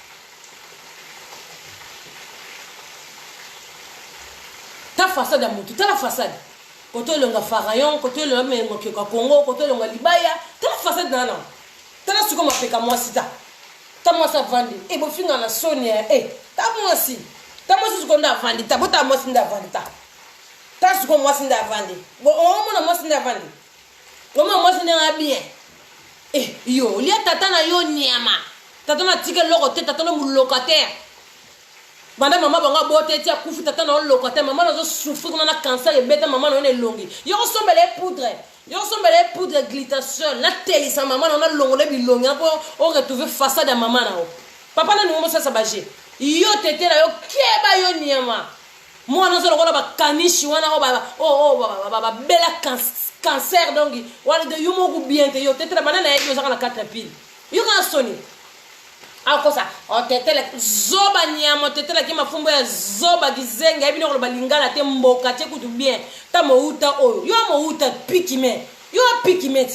ta façade ya mutu tala façade koto elonga pharaon koto elonga mengo keka Congo koto elonga libaya tala façade nana tala siko mapeka mwasi ta mwasi avandi bofinga na soni ya ta mwasi siko nda avandi ta bota mwasi nda avandi ta siko mwasi nda avandi omona mwasi nda avandi omona mwasi nda bien yo lia tata na yo nyama tata na tike loko te tata na mulocataire banda mama banga bote tia kufi tata na locataire mama na zo souffrir na cancer ebeta mama na longi yo sombele poudre glytasol na telisa mama na longole bilongi na po retrouver façade ya mama na o papa na ningo sasa baje yo tetela yo keba yo nyama mwana zo lokola bakanishi wana ba bela cancer donc wala de yo moku bien te yo tetela banana yo zaka na 4 piles yo ka soni akosa tetela zoba nyama tetela ki mafumbo ya zoba gizenga ebino ko balingana te mboka te kutu bien ta mouta oyo yo mouta pikime yo pikime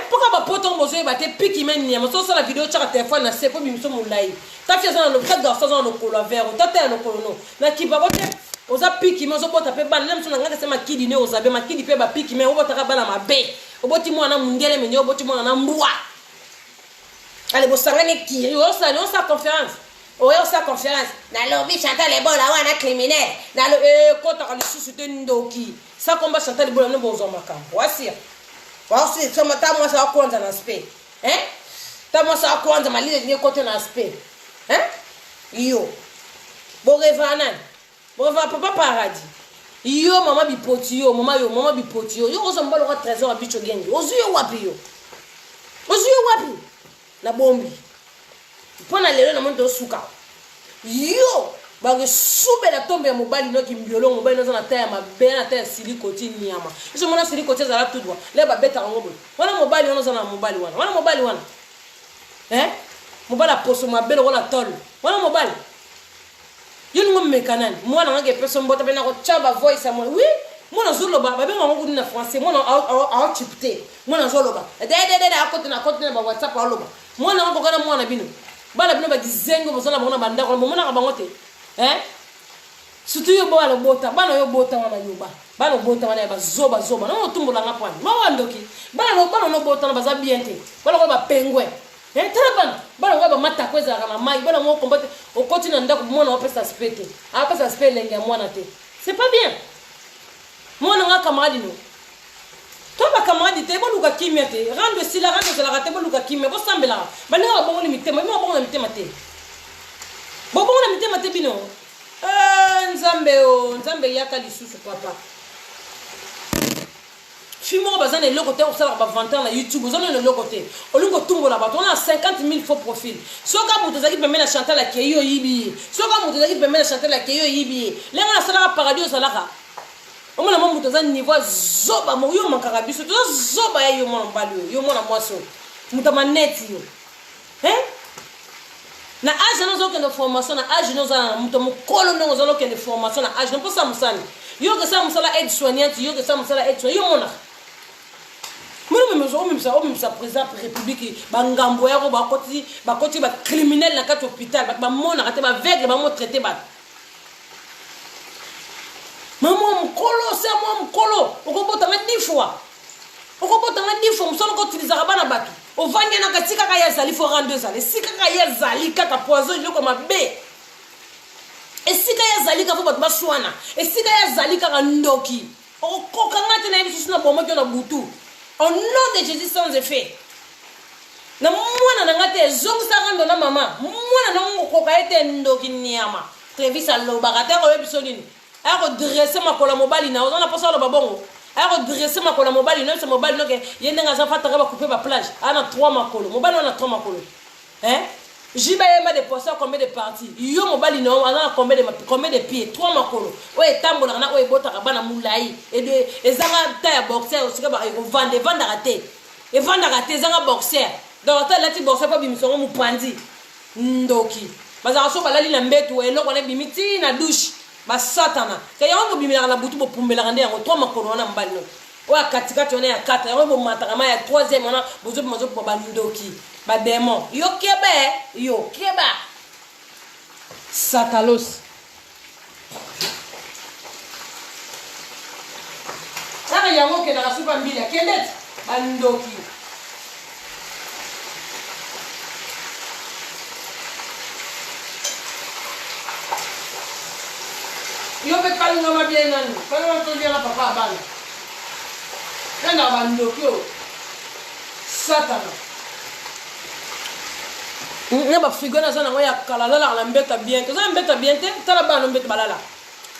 pourquoi ba poto mozo ba te pikime nyama so la vidéo chaka téléphone na sepo bimiso mulai ta fia sana lo ka garçon na lokolo vert ta te lokolo no na kiba bote oza pikime ozo bota pe bana même so na ngaka sema kidi ne ozabe makidi pe ba pikime obota ka bana mabe oboti mwana mundele menyo oboti mwana na mbwa. Allez, vous savez qui on sa conférence. On sa conférence. Dans le lobby, Chantal est bon, là, on a criminel. Dans le quand on a le sous de Ndoki. Ça combat Chantal est bon, nous bon zomaka. Voici. Voici, ça m'a moi ça compte un aspect. T'as moi ça compte ma ligne de côté un aspect. Yo. Bon revanan. Bon va papa paradis. Yo mama bipoti yo, mama bipoti yo. Yo ozomba le trésor à bicho gengi. Ozu yo wapi yo. Na bombi pona lelo na mondo suka yo ba sube la tombe ya mobali no kimbiolo mobali no na taya mabe na taya silikoti nyama iso mona silikoti za la tudwa le ba beta ngobo wana mobali wana na mobali wana mobali wana mobali aposo mabelo wana tol wana mobali yo ngo mekanani mwana ngake peso mbota bena ko chaba voice amwe oui mwana zoloba babenga ngo na français mwana a chipte mwana zoloba de akote na ba WhatsApp aloba mwana ngo kana mwana bino bana bino ba gizengo bozona mwana banda ko mwana ka bangote surtout yo bana bota bana yo bota wana nyumba bana bota wana ba zoba na tumbola ngapani mawandoki bana no bota na baza bien te bana ko ba pengwe tala bana ngo ba mata kweza kana mai bana ngo kombate okoti na ndako mwana wa pesa spete a pesa spete lengi ya mwana te c'est pas bien. Moi nga camarade no to ba camarade te bo luka kimia te rando sila rando sala rate bo luka kimia bo sambela ba ne ba ngoni mitema mo ba ngoni mitema te bo ngoni mitema te bino nzambe yaka lisusu papa fimo bazana le côté osala ba vanter na YouTube ozana le côté olingo tumbola ba on a 50,000 faux profils soka mutu zaki pemena Chantal la keyo yibi soka mutu zaki pemena Chantal la keyo yibi lenga sala paradis salaka omona mo mutu za niveau zoba mo yo mankaka biso to zoba ya yo mona mbali yo mona mwaso mutu maneti yo na age no zo kende formation na age no za mutu mukolo no zo kende formation na age no posa musani yo ke sa musala aide soignante yo ke sa musala aide soignante yo mona même ça président république bangambo ya ko bakoti ba criminel na kati hôpital ba mona kate ba vegle ba mo traiter ba maman mkolo c'est moi mkolo okobota na 10 fois musolo ko utiliser bana batu ovanye na katika ka ya zali fo rendre zali sika ka ya zali kaka poison yo ko mabe esika ya zali ka fo batu baswana esika ya zali kaka ndoki okoka ngate na bisu na bomo ko na butu au nom de Jésus sans effet na mwana na ngate zongisa ndo na mama mwana na ngokoka ete ndoki nyama trevisa lo bagata ko yebiso nini ako dresser makolo mobali na ozana posa lo babongo ako dresser makolo mobali na se mobali noke yende ngaza fata ka ba couper ba plage ana 3 makolo mobali na 3 makolo jiba yema de posa combien de parties yo mobali na ozana combien de pieds 3 makolo o etambola na o ebota ka bana mulai et de ezanga ta ya boxer osika ba ko vendre raté et vendre raté zanga boxer donc ta lati boxer pa bimisongo mupandi ndoki bazaka so balali na mbetu eloko na bimiti na douche ba satana ke yango bimela na butu bo pumbela ngande yango 3 makolo na mbali no wa katikati ona ya 4 yango bo mataka ma ya 3e ona bozo mazo ba ndoki ba démon yo keba satalos saka yango ke na supa mbili kendet ba ndoki yo be kalinga mabien nani kana to dia na papa bana kana bandokyo satana ne ba frigo na zana ya kala la mbeta bien to za mbeta bien te tala bana mbeta balala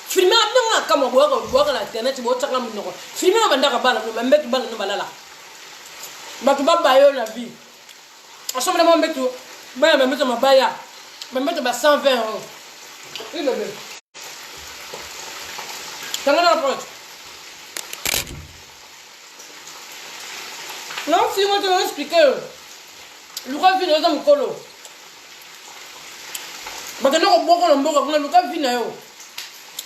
filmer abna kama boka na internet bo tsaka munoko filmer banda ka bana mbeta bana no balala batu baba yo na vie asomna mo mbetu baya mbeta mabaya mbeta ba 120 euros il est non, si moi te expliquer, le cas vient dans mon colo. Maintenant, on boit le cas vient.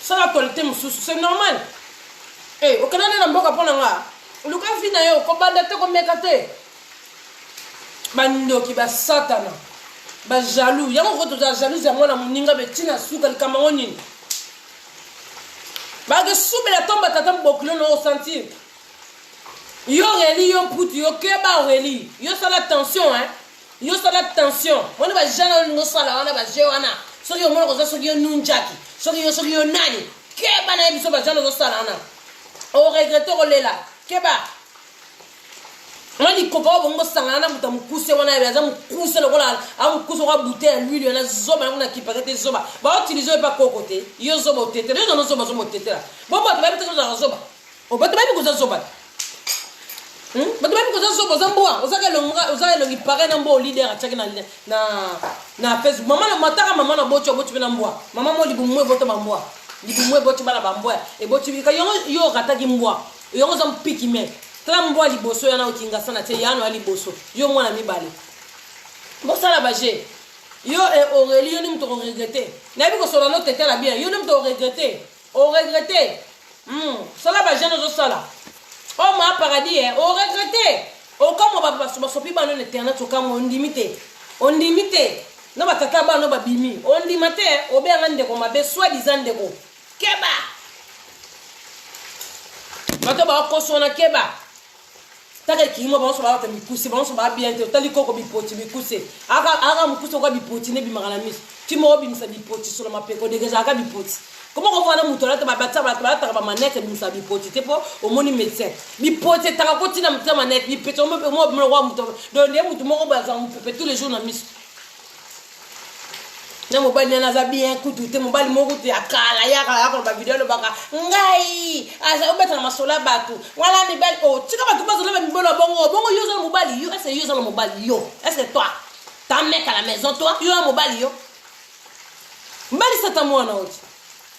Ça la qualité, c'est normal. Eh, au Canada, on boit pour l'anga. Le cas vient, on va dater comme mécaté. Bando qui va satana, ba jaloux. Y'a un retour de jaloux, c'est moi la moninga betina souka le Camerounine. Bague soube la tombe tata mboklo no sentir. Yo reli yo put yo keba reli. Yo sala tension Yo sala tension. On va jamais no sala on va jewana. So yo mo ko so yo nunjaki. So yo nani. Keba na biso ba jana no sala na. O regretter olela. Keba. Mali ko ba bongo sangana muta mukuse wana ya za mukuse lokola amukuse kwa bouteille l'huile na zoba na kipakete zoba ba utiliser pas kokote yo zoba otete les no zoba zoba otete la bon ba ba bitaka za zoba o ba ba bikuza zoba ba ba bikuza zoba zamboa ozaka longi pare na mbo leader ataki na Facebook mama na mataka mama na bocho na mboa mama mo libu mwe boto bamboa libu mwe boto bana bamboa e bocho ka yo rataki mboa yo zam piki me tala mboa liboso yana okinga sana te yano ali boso yo mwana mibale bosala baje yo Aurélie yo nimto regretter na bi ko sola no tete la bien yo nimto regretter sala baje no sala o ma paradis o regretter o comme ba sopi ba no internet o comme on limité no batata ba no ba bimi on limité o be ngande ko mabe soi-disant de ko keba bato ba ko sona keba taka kimo ba so ba ta mikuse ba so ba bien te tali koko bipoti mikuse aga mukuse ko bipoti ne bimagana mis ti mo bimisa bipoti so la mapeko de gaza aga bipoti comment on voit na mutola ta ba batsa ba manette bimisa bipoti te po o moni médecin bipoti taka ko tina mta manette bipeto mo wa muto do ne muto mo ba za mpepe tous les jours na mis na mobali na za bien kutu te mobali moko te akala ya ko ba video lo baka ngai asa obeta na masola batu wala mi bali o tika batu bazola mi bolo bongo yo zo mobali yo est-ce yo zo mobali yo est-ce que toi ta mec à la maison toi yo mobali yo mbali sata mwana oti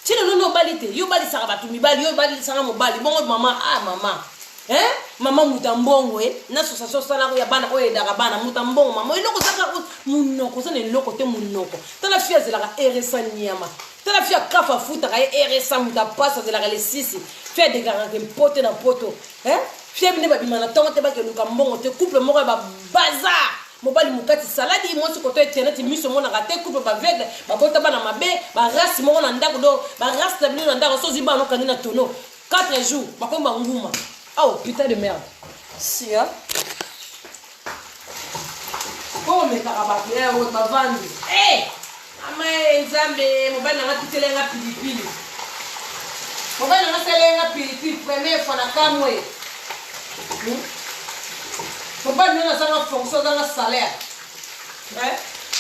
tino no mobali te yo bali saka batu mi bali yo bali saka mobali bongo mama mama mama mutambongo na sosa sala ko ya bana ko edaka bana mutambongo mama eloko saka munoko sana eloko te munoko tala fia zela ka eresa nyama tala fia kafa futa ka eresa muta pasa zela ka le sisi fia de garantie pote na poto fia bine ba bimana tongo te ba ke luka mbongo te couple moko ba bazar mobali mukati saladi mo siko to internet miso mona ka te couple ba vede ba bota bana mabe ba rasi moko na ndako do ba rasi tabli na ndako so ziba no kanina tono 4 jours ba ko ba nguma. Oh putain de merde. Si hein. Oh mais karabaki o bavandi. Ama nzambe mobali na titelenga pilipili. Mobali na selenga pilipili première fois na kamwe. Mobali n'a pas fonction dans le salaire.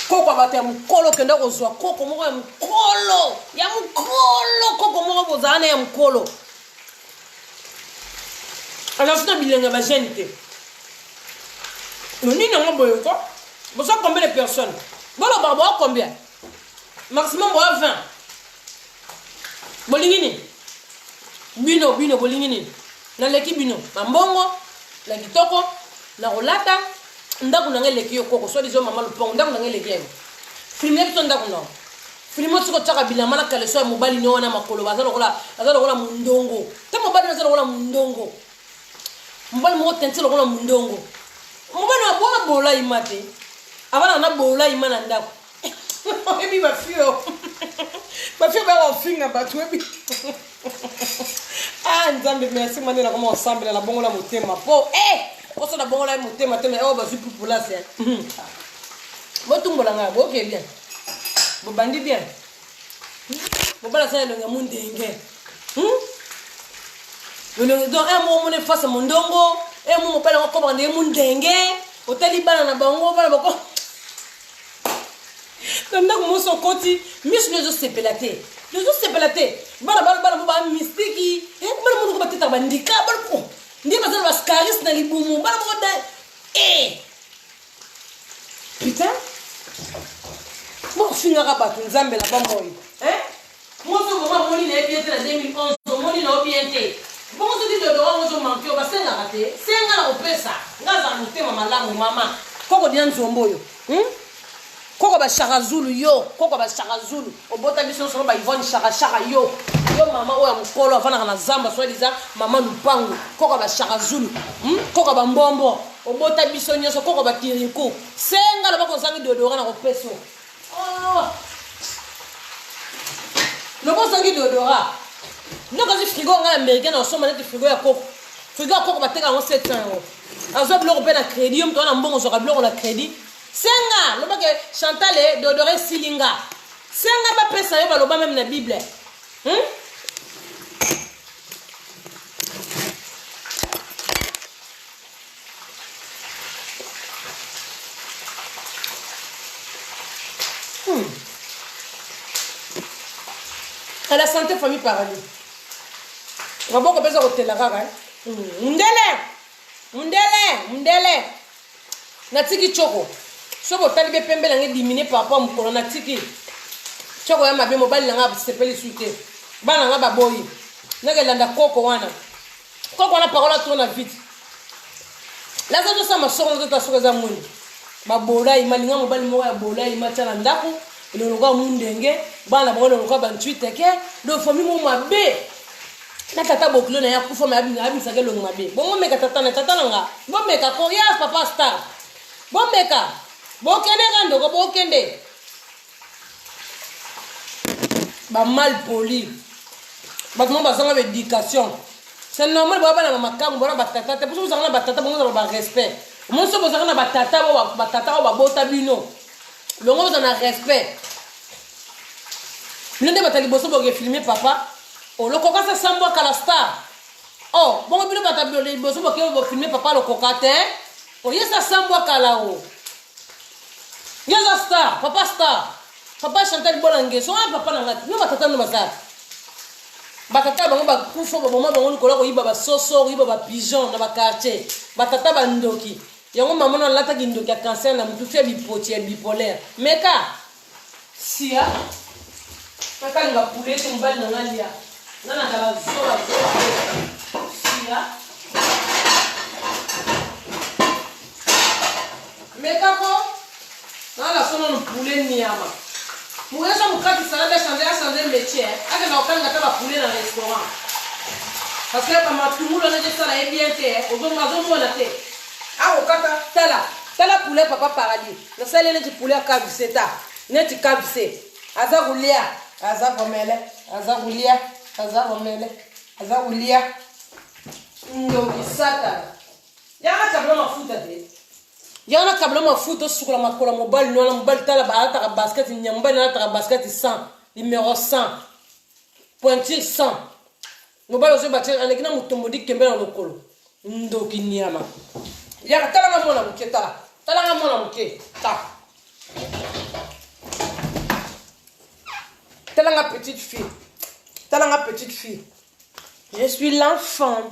Koko bate ya mukolo kenda kozwa koko moko ya mukolo koko moko bozana ya mukolo ala sina bilenga ba jeune te noni nango boyo ko bosa combien de personnes bolo baba combien maximum 20 bolingini bino bolingini na leki bino mambongo la kitoko na rolata ndaku na ngeleki yo koko so dizo mama lupongo ndaku na ngeleki yo filme biso ndaku na filme tsiko tsaka bilama na kaleso ya mobali ni wana makolo bazalo kola mundongo te mobali bazalo kola mundongo mobali mo tentelo kola mundongo mobali wa bona bola imate abana na bola imana ndaku ebi ba fio ba ofinga ba twebi nzambe merci manela koma ensemble la bongo la motema po oso na bongo la motema teme ba fi population botumbola nga bo ke bien bo bandi bien bo bala sa longa mundenge longa donc mo ne face mondongo mo pela ko bande mundenge otali bana na bango bana bako nda ko moso koti mis le zo sepelate bana ba mystiki bana mo ko bateta bandika bana ko ndi bazalo baskaris na libumu bana mo da putain bon finga ka batu nzambe la bamoyi moso mama moni na ebiete na 2011 moni na obiente bon so di do do moso manki o basenga rate senga na opesa ngaza mutema malamu mama koko dia nzombo yo koko ba shakazulu yo koko ba shakazulu obota biso so ba Yvonne shaka yo mama oya mukolo afana na zamba so diza mama lupango koko ba shakazulu koko ba mbombo obota biso nyoso koko ba kiriko senga la bako sangi dodora na kopeso loko sangi dodora ndoko si frigo nga américain na soma net frigo ya koko bateka ngo 700 euros azo bloko pe na crédit mto na mbongo so ka bloko na crédit senga loba ke Chantal dodore silinga senga ba pesa yo baloba même na bible à la santé famille paradis ngaboko pesa hotela kaka mundele natiki choko soko talibe pembe la nge diminuer par rapport mukolo natiki choko ya mabe mobali la nga sepeli suite bana nga baboyi nage landa koko wana parola tourna vite la ça ça ma soko to tasoka za muni babola imalinga mobali mo ya bola imachana ndako ilonga mundenge bana bona lokwa bantwite ke do famille mo mabe na tata boklo na ya kufa mabi sake lo mabe bongo meka tata nga bomeka ko ya papa star bomeka bokende ngando ko bokende ba mal poli ba mo bazanga éducation c'est normal ba bana mamakango bona batata te pour ça na batata bongo ba respect mo so bozanga na batata ba bota bino longo za na respect nende batali boso boge filmer papa loko ka sa sambo kala star bongo bino batali boso boge bo filmer papa loko ka te yesa sambo kala yesa star papa Chantal Bolange so papa na ngati no batata no bazata batata bango ba kufa ba mama bango kola ko yiba ba soso yiba ba pigeon na ba quartier batata bandoki yango mama no lata kindoki ya cancer na mutu fe bipoti ya bipolaire meka sia papa nga poulet mbali na ngalia nana kala zola sia meka ko nala sono no poulet nyama poulet so mukati salade changer métier aka na okanga ta ba poulet na restaurant parce que ba matumulo na je sala bien te ozo mona te kata tala poulet papa paradis na sala ne poulet ka viseta ne ti ka vise aza kulia aza kulia ndo kisata yana kabla mafuta sukula makola mobile no mobile tala ba ta basket nyamba na ta basket 100 numéro 100 pointure 100 mobile ozo batir anekina mutombo dikembe na lokolo ndo kinyama Ya talanga mona muke tala. Talanga mona muke. Ta. Talanga petite fille. Talanga petite fille. Je suis l'enfant.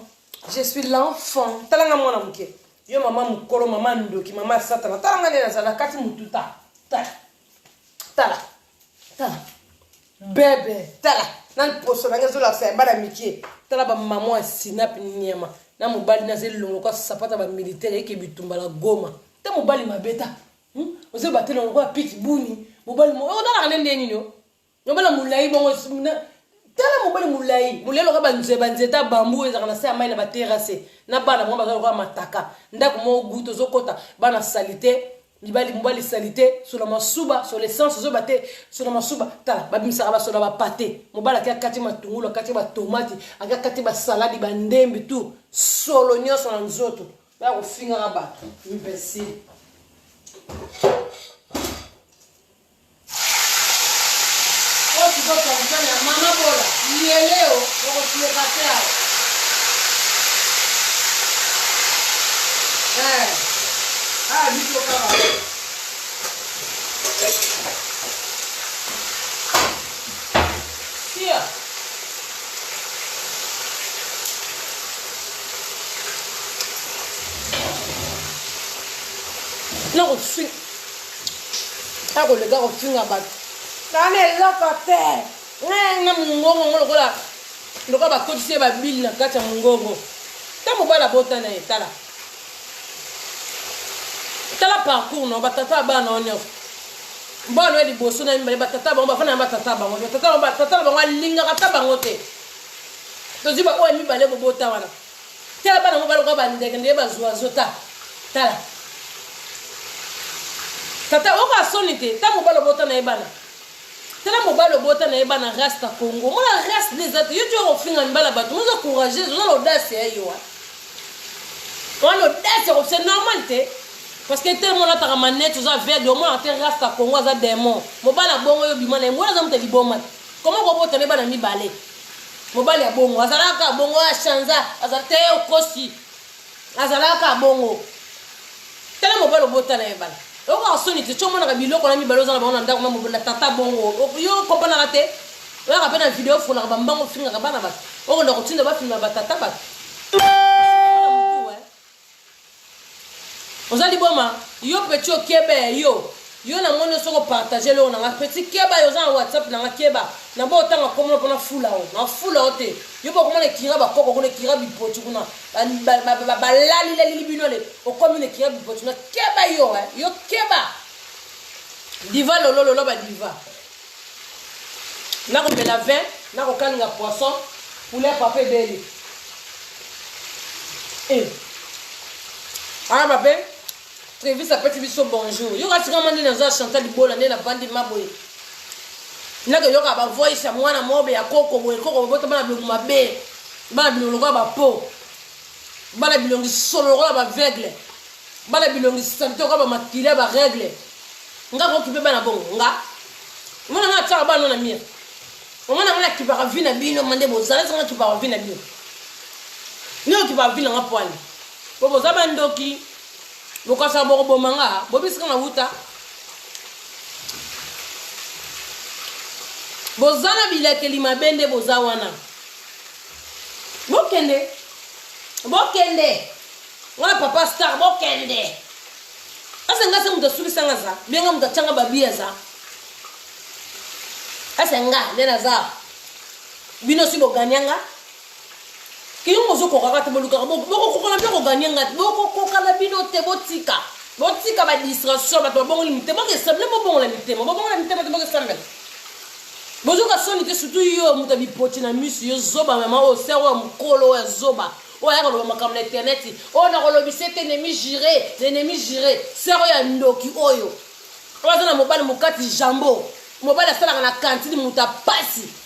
Je suis l'enfant. Talanga mona muke. Yo maman mukolo maman ndoki maman satana. Talanga nena zala kati mututa. Tala. Tala. Tala. Bébé. Tala. Nan poso na ngezo la sa bana mikie. Tala ba maman sinap nyema. Na mobali na zeli longo kwa sapata ba militaire eke bitumba la Goma. Ta mobali mabeta. Oze batela longo piki buni. Mobali mo o dala nende nino. Mobali mulai bongo tala mobali mulai. Mulelo ka banzeta bambu ezaka na sa mai na ba terrasse. Na bana mo bazalo kwa mataka. Ndako mo guto zokota bana salité. Mobali salité sur la masuba sur l'essence zo baté sur la masuba tala babimisa ba sur la pâté mobali kati matungulu kati ba tomate kati ba salade ba ndembe tout solo nyoso na nzoto ba ko finga ba imbécile o tu vas comprendre mama bola yeleo ko tu katea biso kama Tia. Non, je pas que le gars au fin à battre. Ça n'est là pas fait. Non, mon gola. Le gars va cotiser ma bille na kata mongongo. Ta mo bala bota na etala. Tala parcours no batata ba na onyo. Ba no di boso na mba batata ba fana batata ba ngo batata ba linga kata ba ngote. To ziba o mi bale bota wana. Tala ba na mo bala ko ba ndeke ndebe ba zuwa zota. Tala. Tata o ka sonite ta mo bala bota na ebana. Tala mo bala bota na ebana rasta Congo. Mo la reste des autres. Yo tu o finga mbala bato. Mo zo courageuse, zo l'audace yo. On l'audace c'est normal te. Parce que tellement là ta manette tu as vers de moi en terre rasta Congo za démon. Mo bala bongo yo bimana mo za muteli boma. Comment ko bota ne bana mi balé. Mo bala ya bongo azalaka bongo a chanza azate o kosi. Azalaka bongo. Tala mo bala bota na ebala. O ka soni te chomo na biloko na mi baloza na bana ndako mo bala tata bongo. Yo comprendre raté. O ka pena vidéo fo na bambango finga ka bana ba. O ndo ko tinda ba filma ba tata ba. Ozali boma yo petit okebe yo na mono soko partager le na petit keba yo za WhatsApp na keba na bo tanga komo pona fula o te yo ba komona kira ba koko kone kira bi potu kuna ba lali binole o komo ne kira bi potu na keba yo keba diva lolo ba diva na ko bela vin na ko kalinga poisson poulet papé beli papé Trévis ça peut dire bonjour. Yo ka tika mandi na za Chantal Libola ne na bandi maboye. Na ke yo ka ba voice ya mwana mobe ya koko bota bana bilongo mabe. Bana bilongo ba po. Bana bilongo solo ba vegle. Bana bilongo santo ba makile ba règle. Nga ko kibe bana bongo nga. Mona na tsaka bana na mia. Mona ngana ki ba vina bino mande bozala nga ki ba vina bino. Nyo ki ba vina nga poani. Bobo za bandoki bokasa boko bomanga bobisika na wuta bozana bilakeli mabende bozawana bokende ngala papa star bokende asa ngase muda sulisa ngaza benga muda changa babia za asa nga nena za bino si boganyanga Kiyongo zoko kakate boluka boko kokola mpe ko ganyanga boko kokala bino te botika ba distraction ba to bongo limite boko semble bongo la limite bongo la limite boko semble bozuka soni te surtout yo mutabi poti na misu yo zoba mama o serwa mukolo ya zoba o ya ko makam na internet o na ko lobisete ennemi juré serwa ya ndoki oyo o za na mobali mukati jambo mobali asala na kantine mutapasi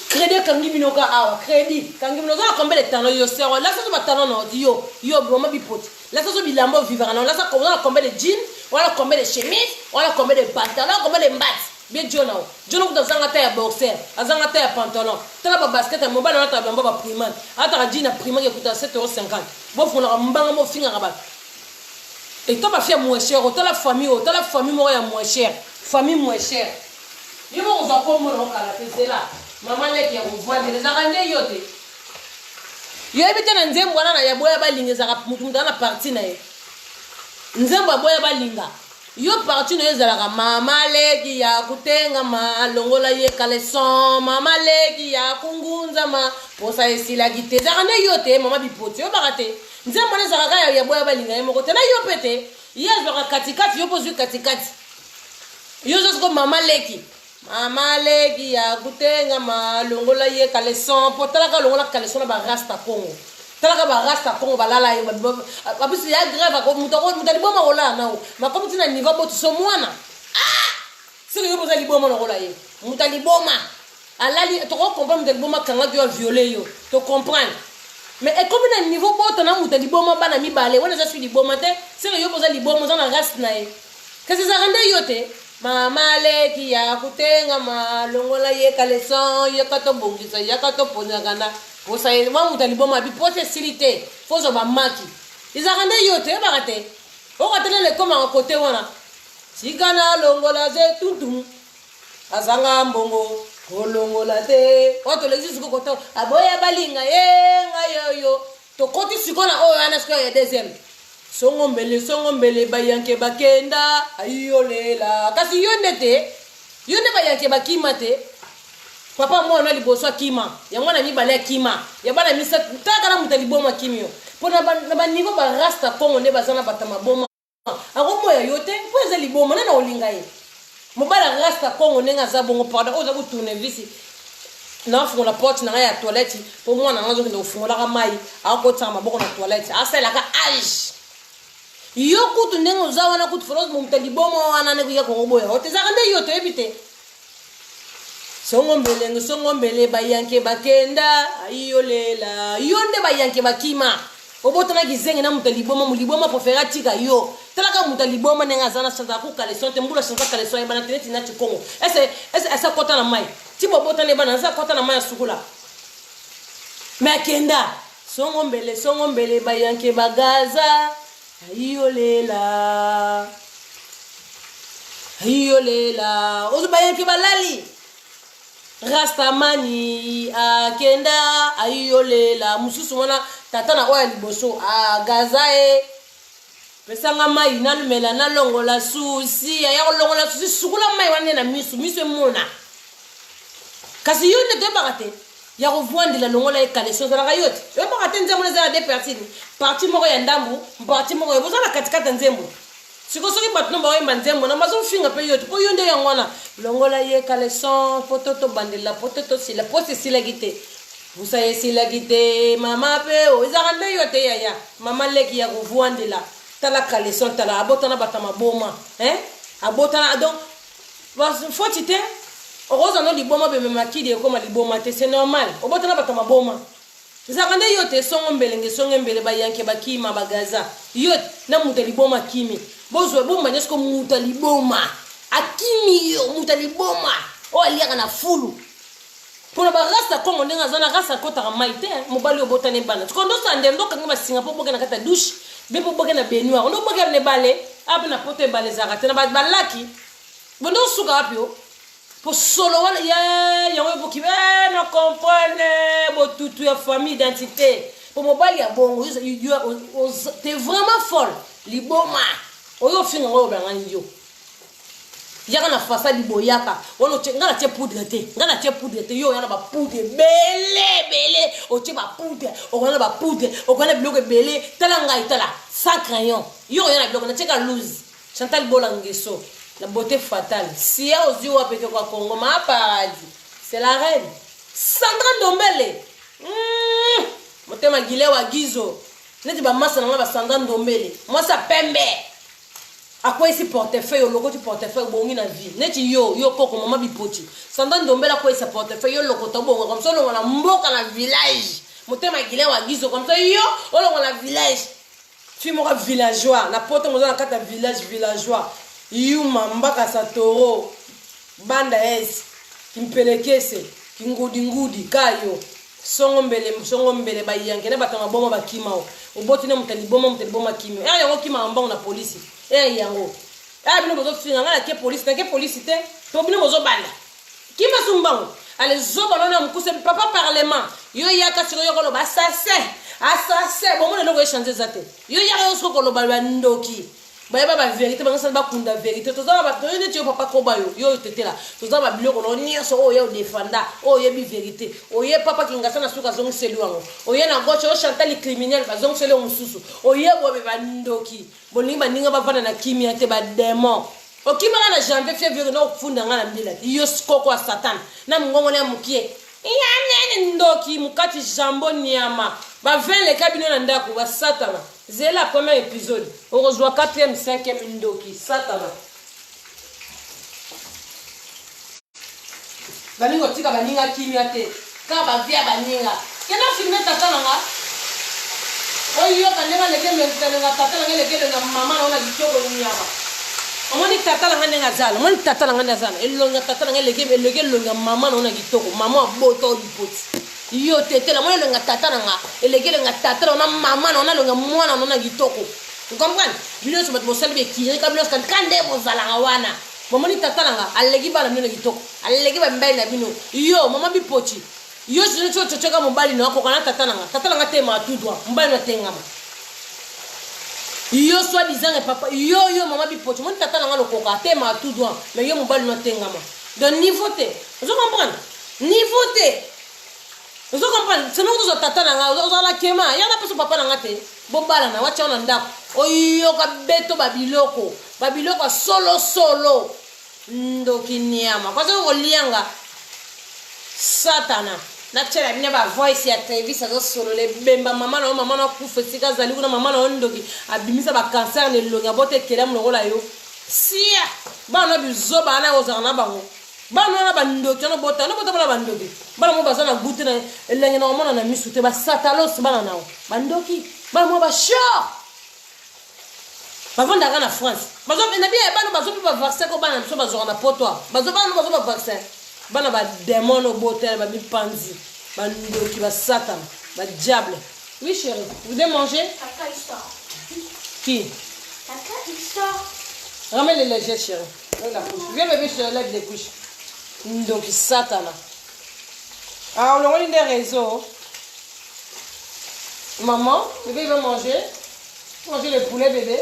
Crédit kangi binoka awa crédit kangi binoka combien de temps yo serwa la ça ba talon no yo broma bipot la ça bilambo vivre non la ça combien de jeans wala combien de chemise wala combien de pantalon combien de mbats bien John ko tazanga ta ya boxer azanga ta ya pantalon tala ba basket mo bana ta ba ba primaire ata dina primaire ekuta 7,50 bo fona mbanga mo finga ba et toi ba faire moins cher ta la famille mo ya moins cher famille moins cher yo mo za ko mo kala te là maman leki ya kuvoa les arande yote yo ebite na nzembo na ya boya balinga za mutu na partie na ye nzembo boya balinga yo parti no ezalaka mama leki ya kutenga malongola ye kaleson mama leki ya kungunza ma posa esila kite zakane yote mama bipoti yo bakate nzembo na zakaka ya boya balinga ye moko tena yo pete yezo ka katikati yo pozwi katikati yo zosko mama leki ya kutenga malongola ye kaleson potala ka longola kaleson ba rasta kongo talaka ba rasta kongo balala yo babisi ya grave ko mutali boma kola nao makomi tina niveau botu so mwana siri yo bozali boma na kola ye mutali boma alali to comprendre mutali boma kanga yo violer yo to comprendre mais et comme na niveau botu na mutali boma bana mibale wana za suis liboma te siri yo bozali boma za na rasta na ye kasi za rende yo te mama leki ya kutenga malongola ye kaleson ye kato bongisa ya kato ponagana posa ye wa mutali boma bi pote silité fozo ba maki izarande yote bakate o katele le koma côté wana sigana longola ze tuntum azanga mbongo kolongola te oto lexis ko koto aboya balinga ye ngayoyo to koti sikona o ana sko ya deuxième songo mbele bayanke bakenda ayolela kasi yonde bayanke bakima te papa mwana liboso kima ya mwana mibale kima ya bana misa taka na mutali boma kimio pona ba niveau ba rasta kongo ne bazana batama boma akomo ya yote poza liboma na olinga ye mobala rasta kongo nenga za bongo pada oza ku tournevis na fungola porte na ya toilette po mwana ngazo kende ufungola ka mai akotsa maboko na toilette asela ka age yo kutu nengo za wana kutu foroz mutali boma wana ne kuya kongo boya oteza kande yote ebite songo mbele bayanke bakenda ayolela yonde bayanke bakima obotana kizengi na mutaliboma muliboma profera tika yo talaka mutaliboma nenga zana santa ku kaleson te mbula santa kaleson bana teneti na tikongo esa kota na mai tibo botana bana za kota na mai sukula makenda songo mbele bayanke bagaza ayolela ozo bayanke balali Rastamani akenda ayolela mususu wana tata na oya liboso agazae pesanga mai na lumela na longola susi ya longola susi sukula mai wana na misu mona kasi yone de bagate ya rovwandela longola ekaleso za la yote yo bagate nzembo za de parti moko ya ndambu parti moko yo bozala katikata nzembo siko soki bato no baoyemba nzembo na bazofinga mpe yote mpo yo nde yango wana longola ye kaleson poto tobandela poto tosila posi esilaki te busa esilaki te mama mpe o ezaka nde yo te yaya mama leki ya kovwandela tala kaleson tala abotana bata maboma abotana donc foti te okoza no liboma bememakidi ekoma liboma te c'est normal obotana bata maboma ezaka nde yo te songo mbele bayanke bakima bagaza yo na muta liboma kimi bozwe bomba nyesko muta liboma akimi yo muta liboma o aliaka na fulu pona ba rasta kongo ndenga zana rasta kota mai te mobali obotane bana kondo sande ndo kanga basinga po boke na kata douche be po boke na baignoire ndo boke ne bale ape na poto bale zaka te na balaki bondo suka apio pour solo wana ya yango boki no comprendre bo tutu ya famille identité pour mobali ya bongo t'es vraiment folle liboma oyo finga ngo banga ndio yaka na fasa liboyaka wono ngana tie poudre te yo yana ba poudre bele o tie ba poudre o kana ba poudre o kana bloque bele tala ngai tala sa crayon yo yana bloque na teka loose Chantal Bolangeso la beauté fatale si a aux yeux avec quoi Congo ma paradis c'est la reine Sandra Ndombele motema gile wa gizo neti ba masa na ba Sandra Ndombele moi ça pembe à quoi ici portefeuille au logo du portefeuille bongi na vie neti yo koko mama bipoti Sandra Ndombele quoi ici portefeuille yo logo to bongo comme ça on la mboka na village motema gile wa gizo comme ça yo on la village fi mo villageois na poto mo na kata village villageois Yuma mbaka sa toro banda esi kimpelekese kingudi kayo songombele bayankene batanga boma bakimao obotine mutali boma kimio yango kima mbongo na polisi yango bino bozo finga ngala ke polisi te to bino bozo banda kima sumbango ale zoba nona mukuse papa parlement yo yaka siko yo kolo assassin bon mo le changer zate yo yaka yo siko kolo ba ndoki bayeba ba vérité bangasa ba kunda vérité to za ba to ne ti papa ko ba yo tetela to za ba biloko no nyeso o yo defenda o ye bi vérité o ye papa kingasa na suka zongo selu wango o ye na gocho o chantal criminel ba zongo selu mususu o ye bo be ba ndoki bolinga ninga ba vana na kimia te ba démon o kimala na janvier février no funda ngala mbila yo skoko satan na ngongo na mukie iya ndoki mukati jambo nyama ba 20 le kabino na ndako ba satana. C'est la première épisode. On rejoint 4e, 5e Ndoki. Satana. Baningo tika baninga kimiate. Ka ba via baninga. Kena filmer tata nanga. Oyo kanenga leke mentenga tata nanga leke na mama na ona bitoko nyama. Omoni tata nanga nenga zala. Omoni tata nanga nenga zala. Elonga tata nanga leke longa mama na ona bitoko. Mama boto lipoti. Yo tete la mwana nga tata nga elegele nga tata na mama na nga mwana na gitoko vous comprenez bino so batbo salbe kiri ka bino kan kande bozala nga wana momoni tata nga alegi bana bino gitoko alegi ba mbele na bino yo mama bipoti yo sino cho choka mobali na ko kana tata nga tema tudwa mbali na tengama yo soit disant papa yo mama bipoti momoni tata nga lokoka tema tudwa mais yo mobali na tengama de niveau te vous comprenez niveau te. Vous comprenez? C'est nous qui tata nanga, vous la kema, ya na peso papa nanga te. Bobala na wacha na ndako. Oyo ka beto babiloko solo. Ndoki nyama. Kwa sababu olianga satana. Na chela bine ba voice ya TV ça solo le bemba mama na kufa sika zali kuna mama na ndoki abimisa ba cancer ne longa bote kelem no gola yo. Sia. Ba na bizo ba na ozana bango. Bana na bandoki na bota bana bandoki bana mo bazana goûter na elenge na mona na misute ba satalos bana nao bandoki bana mo ba sure bavanda kana France bazo na bien bana bazo ba vaccin ko bana so bazo na poto bazo ba vaccin bana ba démon au botel ba bi panzi bandoki ba satan ba diable. Oui chérie, vous devez manger. Caca histoire. Qui? Caca histoire. Ramène les légers chérie. La couche. Viens bébé, je te lève les couches. Donc satana. Ah, on a des réseaux. Maman, bébé va manger. Manger le poulet bébé.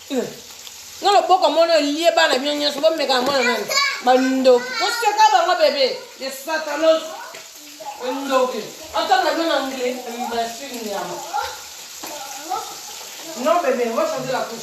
Non, le beau comme on est lié, bah, bien, il y a souvent mes gamins. Bando. Qu'est-ce que tu as, bébé? Les satanos. Bando. Attends, la bien anglais. Non, bébé, on va changer la couche.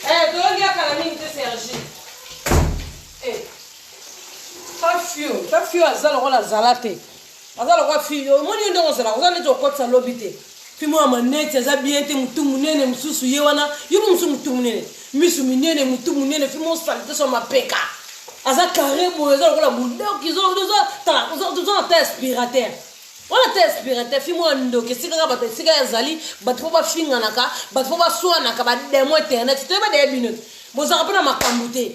Eh, donc il y a calamine de Sergi. Eh, ta fio azala wala zalate. Azala kwa fio, moni ndo ngozala, uzale to kotsa lobite. Fimo amanete za biente mutu munene mususu yewana, yumu mutu munene. Misu minene mutu munene fimo salite so mapeka. Aza karebo azala wala bulok izo ta aspirateur. Wala te aspirateur fimo ndo ke sika ba sika yazali batho ba finga naka batho ba swana ba demo internet to ba de bino bozaka pona makambute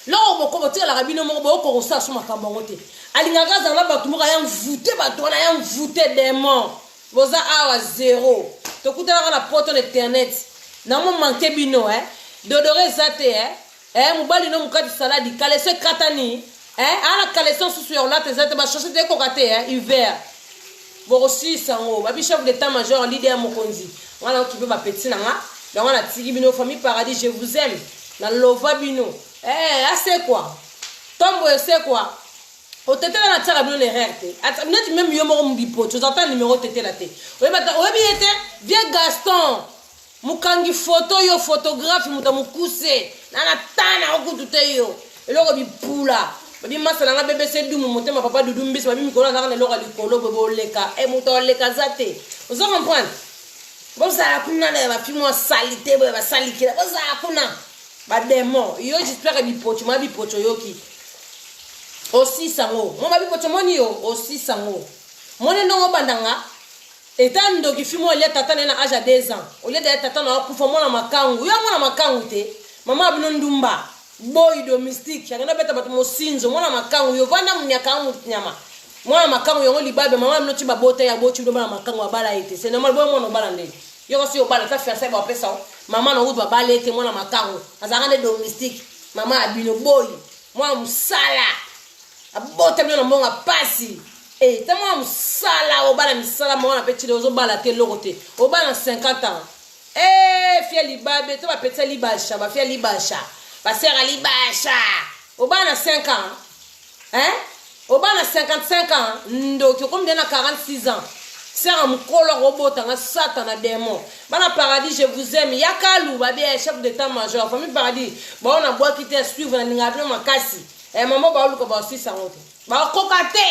là on ko botia la rabino mo bo ko sa so makambo ngote alingaka za la batho mo ya mvute batho na ya mvute demo boza awa zéro to kutala na poto internet na mo manke bino dodore zate mobali no mukati saladi kalese katani ala kaleson susu ya olate zate ba chaussette ko kate hiver bon aussi sango babi chef d'état-major leader mokonzi wana okipe ba petit nanga donc on a tiki bino famille paradis je vous aime na lova bino c'est quoi tombo c'est quoi o tete na tsara bino les rerte atnet même yo moko mbipo tu entends numéro tete la te oyebi ete vieux Gaston mukangi photo yo photographe muta mukuse na tana okutute yo eloko bipula babi masala nga BBC dumu motema papa dudu mbisi babi mikolo na lelo likolo bebo leka muto leka zate ozo comprendre boza kuna na ba fimo salite ba salikira boza kuna ba demo yo j'espère bipocho ma bipocho yoki aussi sango mo ba bipocho moni yo aussi sango moni no bandanga etando ki fimo le tata na âge à 2 ans au lieu de tata na kufa mona makangu yo mona makangu te mama abino ndumba boy domestique yangana beta bato mosinzo mwana makangu yo vanda munyaka nyama mwana makangu yo libabe mama mnoti babote ya bochi ndo mwana makangu abala ite c'est normal boy mwana bala ndeni yo ko si yo bala ta fiancé ba pesa mama no udu bala ite mwana makangu azanga de domestique mama abino boy mwana musala abote bino mbonga pasi ta mwana musala obala misala mwana petile ozo bala te lokote obala 50 ans fia libabe to ba petile libasha ba fia libasha Passer à Libacha. Au bas de 5 ans. Hein? Au bas de 55 ans. Donc, comme il y a 46 ans. C'est un color robot, un satan, un démon. Bana paradis, je vous aime. Yakalou, babi, chef d'état-major. Famille paradis. Bon, on a beau quitter suivre, on a appelé ma cassi. Et maman, bah, on l'a aussi, ça monte. Bah, kokate.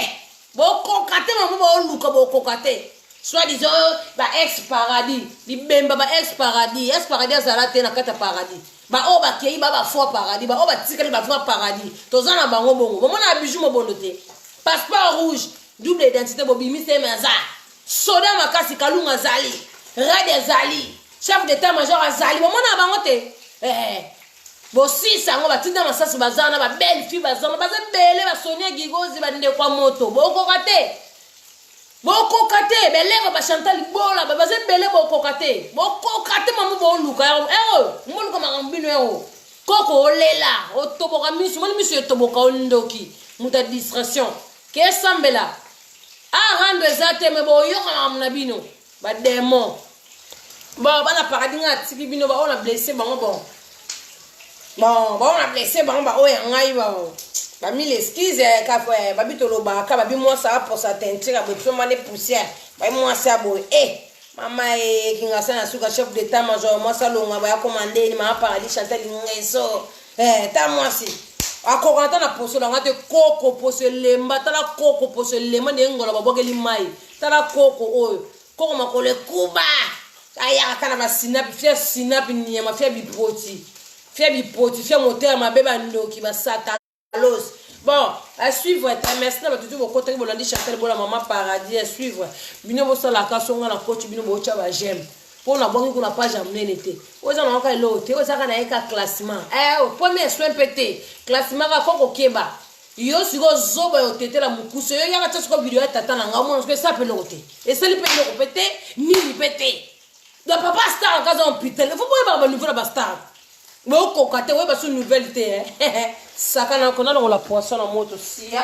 Bon, kokate, maman, bah, on l'a kokate. Soit disant, bah, ex-paradis. Bimba, bah, ex-paradis. Ex-paradis, ça a été dans 4 paradis. Ba o ba kei ba foi paradis ba o ba tikali ba foi paradis tozana bango bongo bomona bijou mo bondote passeport rouge double identité bobimi se maza soda makasi kalunga zali rade zali chef d'état-major azali bomona bango te bo si sango batinda masasi bazana ba belle fille bazana bazebele ba Sonia Gigozi ba nde kwa moto boko kate belego ba Chantal Bola ba bazebele boko kate mamu bo luka moluka makambino koko olela otoboka misu moni misu etoboka ondoki muta distraction ke sambela rendre ezate me bo yoka na bino ba démon bon bana paradis nga tiki bino ba on a blessé bango bon on a blessé bango ba oya ngai ba mille excuses ka fa ba bitolo ba ka ba bi moi ça pour sa teinture ba so mané poussière ba moi ça bo mama kinga sana suka chef d'état-major moi ça longa ba commander ni ma paradis Chantal Ngeso ta moi si akokata na poso la ngate koko poso lemba tala koko poso lemba ne ngola ba bokeli mai tala koko oyo koko makole kuba aya kana ba sinap ni ma fia bipoti fia moteur ma beba ndoki ba sata los bon à suivre merci na batutu bokote bolandi Chantal Bola maman paradis à suivre bino bo sala ka songa na coach bino bo cha ba j'aime pour na bongi kuna page amnene te oza na ka lote oza kana eka classement premier soin pété classement ka koko keba yo siko zoba yo tete la mukuso yo yaka tsuko video ya tata na nga mona ça peut lote et ça li peut le pété ni li pété da papa star ka zo pitel faut pas ba nouveau ba star bo kokate we ba su nouvelle te sakana kona la poisson na moto sia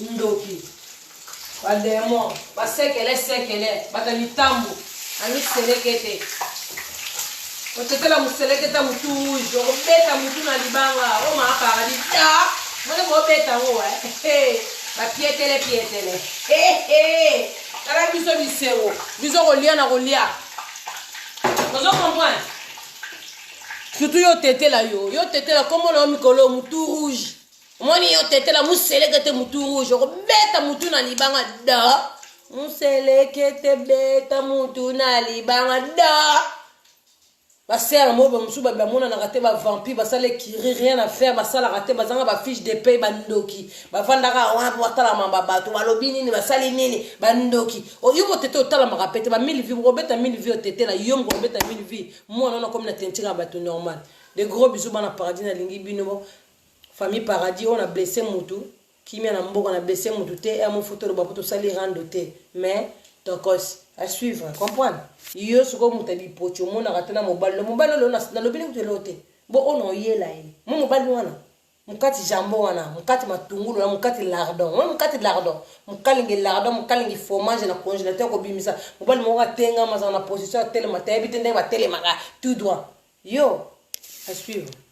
ndoki ba demo ba sekele ba tamitambu ami selekete otekela museleketa mutu jo beta mutu na libanga o ma paradis ta mone bo beta ngo ba pietele kala biso bisero biso kolia na kolia ozo comprendre surtout yo tete la comme on a mikolo mutu rouge moni yo tete la muselekete mutu rouge ko beta mutu na libanga da muselekete beta mutu na libanga da ba sera mo ba musu ba mona na raté ba vampire ba sale qui rien à faire ba sala raté ba zanga ba fiche de paye ba ndoki ba vandaka wa tala mamba bato ba lobini ni ba sali nini ba ndoki o yuko tete o tala maka pete ba 1000 vies ko beta 1000 vies o tete la yom ko beta 1000 vies moi non comme na tentira ba to normal des gros bisous bana paradis na lingi bino famille paradis on a blessé mutu qui m'a na mboko na blessé mutu te et mon photo ba poto sali rando te mais donc à suivre comprendre yo soko mutabi pocho mona katana mobalo lo na lobele kutelote bo ono yela mo mobali wana mukati jambon wana mukati matungulu na mukati lardon wana mukati lardon mukalingi fromage na congélateur ko bimisa mobali moko tenga maza na position telle matin bitende ba telle maka tout droit yo à suivre.